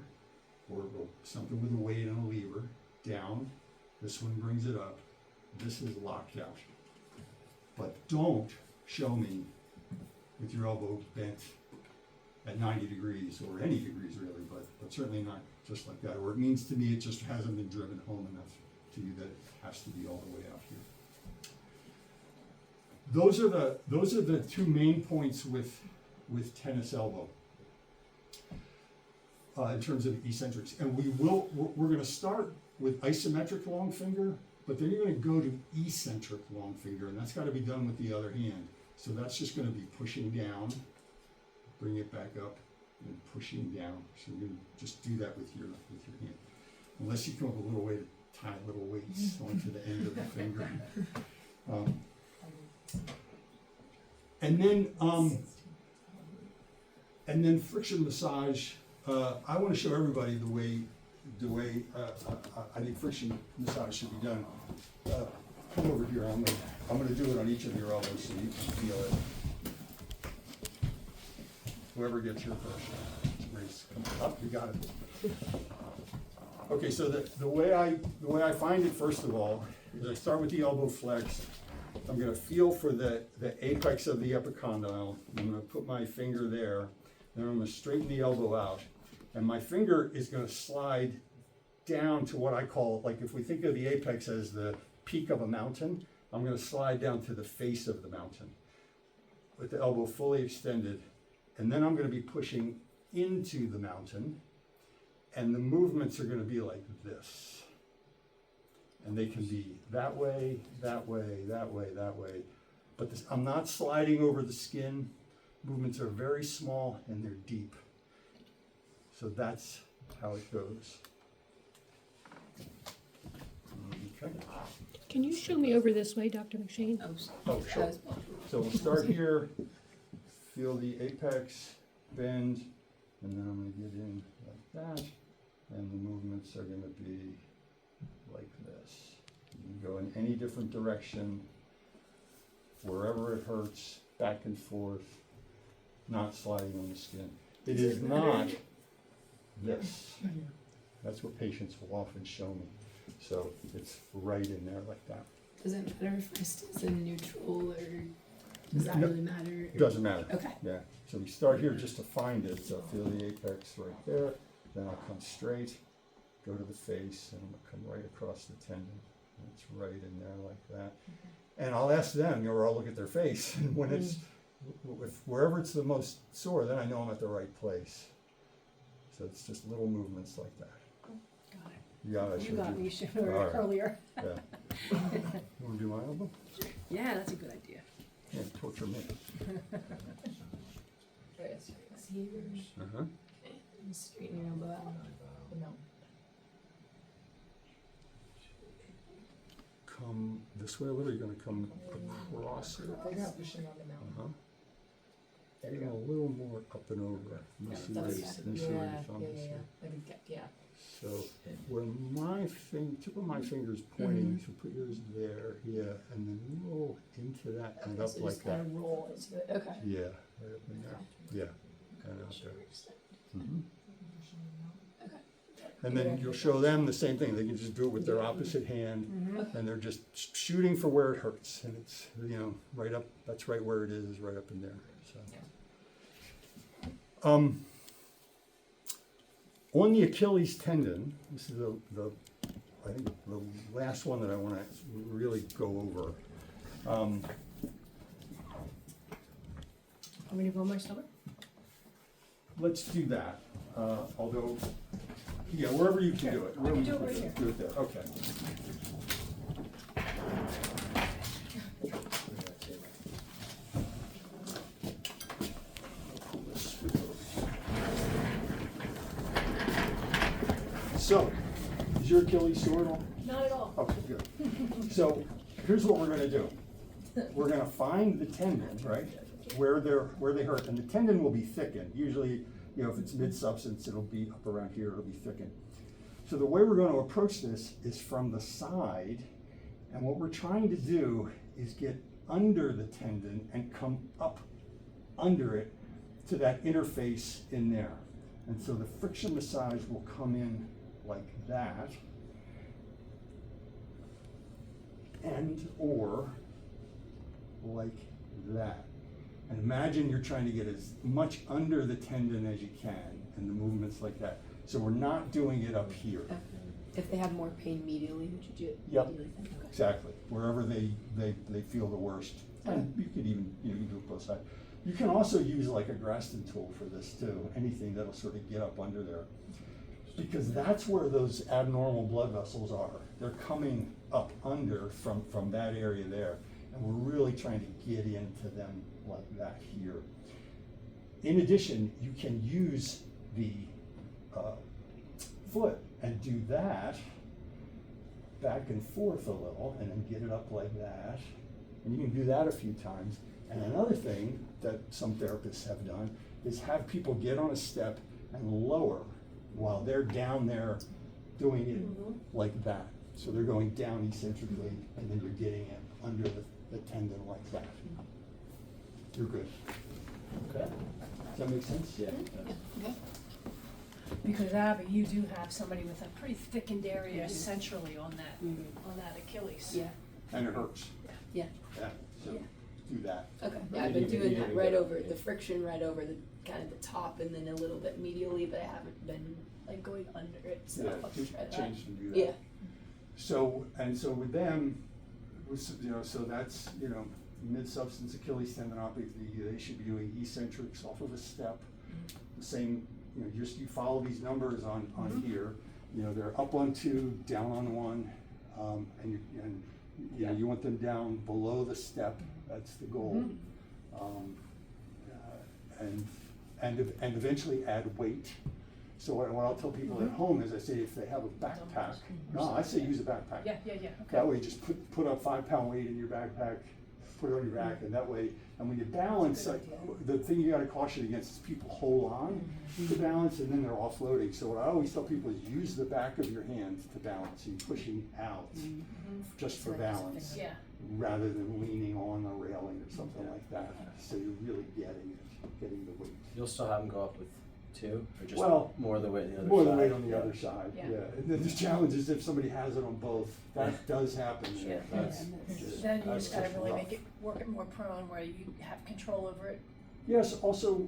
or something with a weight and a lever down. This one brings it up. This is locked out. But don't show me with your elbow bent at 90 degrees or any degrees really, but certainly not just like that. Or it means to me it just hasn't been driven home enough to you that it has to be all the way out here. Those are the two main points with tennis elbow in terms of eccentrics. And we're going to start with isometric long finger but then you're gonna go to eccentric long finger, and that's gotta be done with the other hand. So that's just gonna be pushing down, bring it back up, and pushing down. So you're gonna just do that with your hand. Unless you come up with a little way to tie little weights onto the end of the finger. And then friction massage. I want to show everybody the way I think friction massage should be done. Come over here. I'm gonna do it on each of your elbows so you can feel it. Whoever gets here first. Race. Come up. You got it. Okay. So the way I find it, first of all, is I start with the elbow flexed. I'm going to feel for the apex of the epicondyle. I'm going to put my finger there. Then I'm going to straighten the elbow out. And my finger is going to slide down to what I call, like if we think of the apex as the peak of a mountain, I'm going to slide down to the face of the mountain with the elbow fully extended. And then I'm going to be pushing into the mountain. And the movements are going to be like this. And they can be that way, that way, that way, that way. But I'm not sliding over the skin. Movements are very small and they're deep. So that's how it goes. Okay. Can you show me over this way, Dr. McShane? Oh, sure. So we'll start here, feel the apex, bend, and then I'm going to get in like that. And the movements are going to be like this. You can go in any different direction, wherever it hurts, back and forth, not sliding on the skin. It is not this. That's what patients will often show me. So it's right in there like that. Does it matter if my stick's in neutral, or does that No, really matter? Doesn't matter. Okay. Yeah. So we start here just to find it. So feel the apex right there. Then I'll come straight, go to the face, and I'm going to come right across the tendon. And it's right in there like that. And I'll ask them, or I'll look at their face. And when it's, wherever it's the most sore, then I know I'm at the right place. So it's just little movements like that. Got it. Yeah, I You showed got you. me showed All right. earlier. Yeah. You want to do my elbow? Yeah, that's a good idea. Yeah, torture me. Here, Uh-huh. and straighten your elbow out. No. Come this way a little. You're going to come across it. Pushing on the mountain. Uh-huh. You're going a little more up and over. Let me see where your thumb is here. Yeah. So where my tip of my finger is pointing, so put yours there, yeah, and then roll into that and up So like just kind that. of roll into it. Okay. Yeah, right up in there. Yeah, and out there. Mhm. Okay. And then you'll show them the same thing. They can just do it with their opposite hand, and they're just shooting for where it hurts, and it's right up. That's right where it is right up in there. So. On the Achilles tendon, this is I think the last one that I want to really go over. Want me to go on my stomach? Let's do that. Although, yeah, wherever you can do it. I can do it right here. Do it there. Okay. So, is your Achilles sore at all? Not at all. Okay, good. So, here's what we're going to do. We're going to find the tendon, right, where they hurt, and the tendon will be thickened. Usually, if it's mid-substance, it'll be up around here. It'll be thickened. So the way we're going to approach this is from the side, and what we're trying to do is get under the tendon and come up under it to that interface in there. And so the friction massage will come in like that, and or like that. And imagine you're trying to get as much under the tendon as you can, and the movements like that. So we're not doing it up here. Okay. If they have more pain medially, would you do it? Yep. medially then? Okay. Exactly. Wherever they feel the worst. And you could even, you can do it both sides. You can also use like a Graston tool for this too. Anything that'll sort of get up under there. Because that's where those abnormal blood vessels are. They're coming up under from that area there. And we're really trying to get into them like that here. In addition, you can use the foot and do that back and forth a little and then get it up like that. And you can do that a few times. And another thing that some therapists have done is have people get on a step and lower while they're down there doing it like that. So they're going down eccentrically and then you're getting it under the tendon like that. You're good. Okay. Does that make sense? Yeah. Because Abby, you do have somebody with a pretty thickened area centrally on that Achilles. Yeah, And it hurts. yeah, Yeah. So Yeah. do that. okay. But Yeah, I've you been didn't doing even that get right up, over, yeah. the friction right over the, kind of the top and then a little bit medially, but I haven't been like going under it, so Yeah, I'll do try that. change to do that. Yeah, So with them, so that's, mid-substance Achilles tendinopathy, they should be doing eccentrics off of a step. The same, just you follow these numbers on here. They're up on 2, down on 1, and you want them down below the step. That's the goal. And eventually add weight. So what I'll tell people at home is I say if they have a backpack, I say use a backpack. Yeah, okay. That way, just put a 5-pound weight in your backpack, put it on your back, and that way, and when you balance, the thing you gotta caution against is people hold on to balance and then they're offloading. So what I always tell people is use the back of your hand to balance. You're pushing out just for balance, Yeah. rather than leaning on a railing or something like that. So you're really getting the weight. You'll still have them go up with 2, or just Well, more of the weight on the other More side? the weight on the other side, Yeah. yeah. And then the challenge is if somebody has it on both, that does happen. Yeah. That's Then you that's just gotta really rough. make it, work it more prone where you have control over it. Yes, also,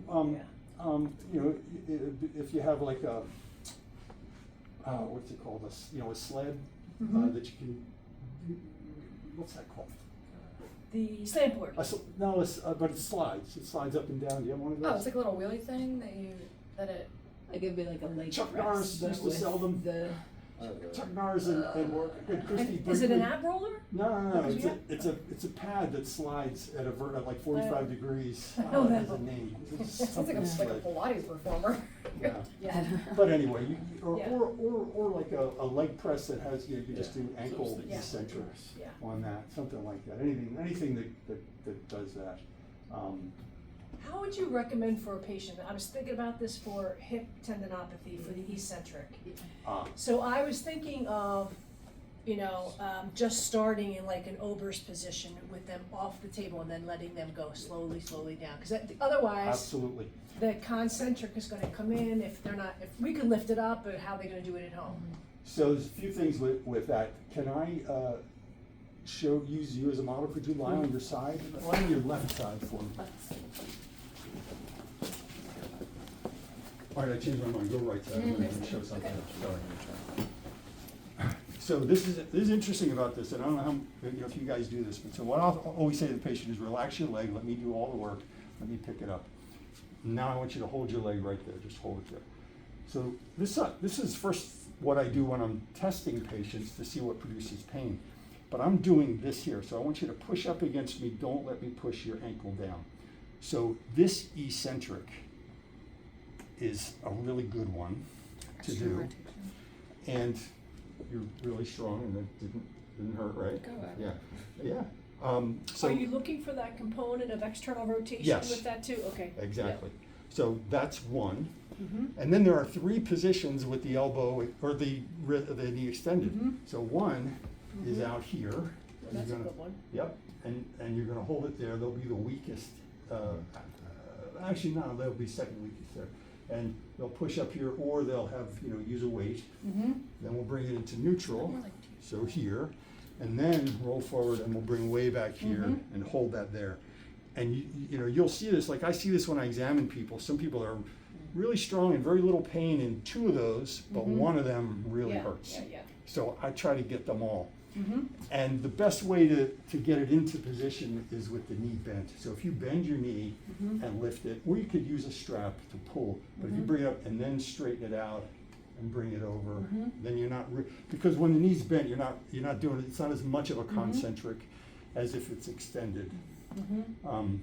if you have like a, what's it called, a sled, that you can, what's that called? The slant board. No, but it slides up and down. Do you have one of those? Oh, it's like a little wheelie thing that it. like it'd be like a leg Chuck press, Norris but used to with sell them. the, Chuck Norris and Christy Is it an Brinkley. ab roller? No, Yeah. it's a pad that slides at at like 45 degrees. I know It that. has a name. It's Sounds like a something Pilates performer. Yeah. Yeah. But anyway, Yeah. or like a leg press that has, you just do ankle Yeah. eccentrics Yeah. on that, something like that. Anything that does that. How would you recommend for a patient? I was thinking about this for hip tendinopathy for the eccentric. So I was thinking of, just starting in like an Oberst position with them off the table and then letting them go slowly down. Because otherwise, Absolutely. the concentric is gonna come in if we can lift it up, but how are they gonna do it at home? So there's a few things with that. Can I use you as a model? Could you lie on your side? Lie on your left side for me. All right, I changed my mind. Go right side. I'm going to show something. Sorry. So this is interesting about this, and I don't know how if you guys do this, but so what I'll always say to the patient is relax your leg. Let me do all the work. Let me pick it up. Now I want you to hold your leg right there. Just hold it there. So this is first what I do when I'm testing patients to see what produces pain. But I'm doing this here. So I want you to push up against me. Don't let me push your ankle down. So this eccentric is a really good one to do. And you're really strong and it didn't hurt, right? Go ahead. Yeah. So Are you looking for that component of external rotation Yes. with that too? Okay. exactly. So that's one. Mm-hmm. And then there are 3 positions with the elbow or the knee extended. Mhm. So one is out here. That's a You're gonna- good one. Yep, and you're gonna hold it there. They'll be the weakest. Actually, no, they'll be second weakest there. And they'll push up here, or they'll have use a weight. Mm-hmm. Then we'll bring it into neutral. So here, and then roll forward, and we'll bring way back here and hold that there. And you'll see this. Like I see this when I examine people. Some people are really strong and very little pain in 2 of those, but one of them really hurts. Yeah. So I try to get them all. Mm-hmm. And the best way to get it into position is with the knee bent. So if you bend your knee and lift it, or you could use a strap to pull, but if you bring it up and then straighten it out, and bring it over. Mhm. Then you're not, because when the knee's bent, you're not doing it, it's not as much of a concentric as if it's extended. Mhm.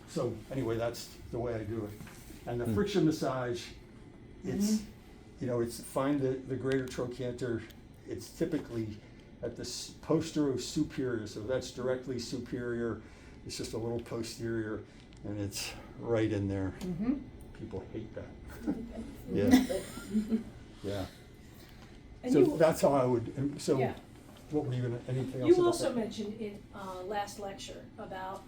So anyway, that's the way I do it. And the friction massage, it's, you know, it's find the greater trochanter, it's typically at the posterior-superior, so that's directly superior, it's just a little posterior, and it's right in there. Mhm. People hate that. Yeah, yeah. And So you, that's how I would, so Yeah. what were you gonna, anything else you about also that? mentioned in last lecture about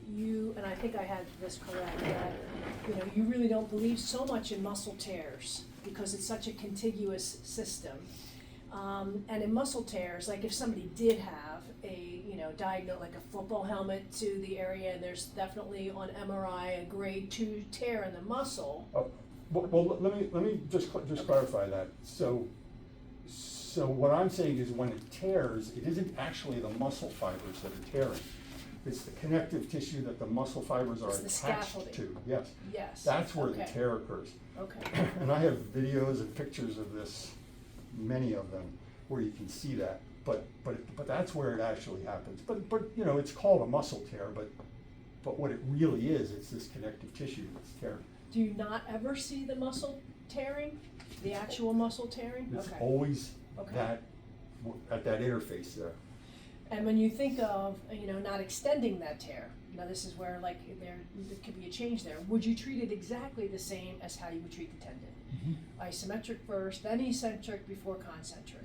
you, and I think I had this correct, that you really don't believe so much in muscle tears because it's such a contiguous system. And in muscle tears, like if somebody did have a diagnose like a football helmet to the area, and there's definitely on MRI a grade 2 tear in the muscle. Oh, well, let me just clarify that. So what I'm saying is when it tears, it isn't actually the muscle fibers that are tearing. It's the connective tissue that the muscle fibers are It's the attached scaffolding. to. Yes. Yes. That's where the Okay. tear occurs. Okay. And I have videos and pictures of this, many of them, where you can see that. But that's where it actually happens. But it's called a muscle tear, but what it really is, it's this connective tissue that's tearing. Do you not ever see the muscle tearing? The actual muscle tearing? It's Okay. always Okay. that, at that interface there. And when you think of, not extending that tear, now this is where like there could be a change there. Would you treat it exactly the same as how you would treat the tendon? Isometric first, then eccentric before concentric.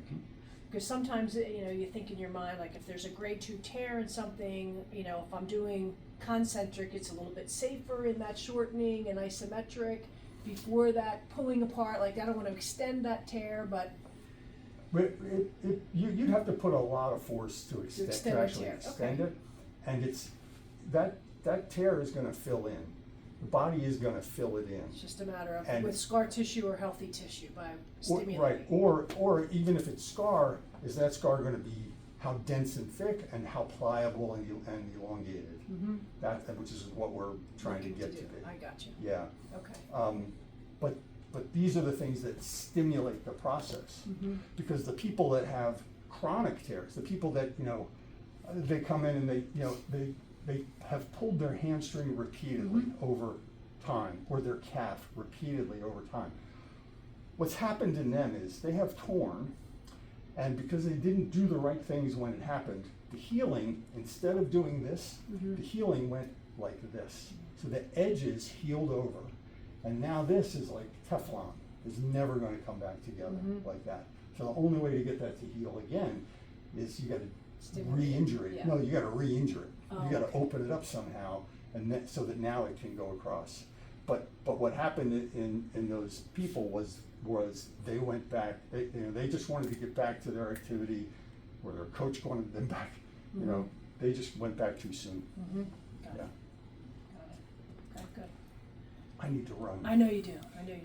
Because sometimes, you think in your mind, like if there's a grade 2 tear in something, if I'm doing concentric, it's a little bit safer in that shortening, and isometric before that pulling apart, like I don't want to extend that tear, but But you'd have to put a lot of force to extend the actually tear, extend okay. it. And it's, that tear is gonna fill in. The body is gonna fill it in. it's just a matter of And- with scar tissue or healthy tissue by stimulating. Right, or even if it's scar, is that scar gonna be how dense and thick and how pliable and elongated? Mm-hmm. Which is what we're trying to get to be. I got you. Yeah. Okay. But these are the things that stimulate the process. Mm-hmm. Because the people that have chronic tears, the people that, they come in and they have pulled their hamstring repeatedly over time, or their calf repeatedly over time. What's happened in them is they have torn, and because they didn't do the right things when it happened, the healing, instead of doing this, the healing went like this. So the edges healed over, and now this is like Teflon. It's never going to come back together like that. So the only way to get that to heal again is you got to Stimulate. re-injure it. Yeah. No, you got to re-injure it. Oh, You got to okay. open it up somehow, and so that now it can go across. But what happened in those people was they went back. They just wanted to get back to their activity, or their coach wanted them back. They just went back too soon. Mm-hmm. Got Yeah. it. Got it. Okay, good. I need to run. I know you do. I know you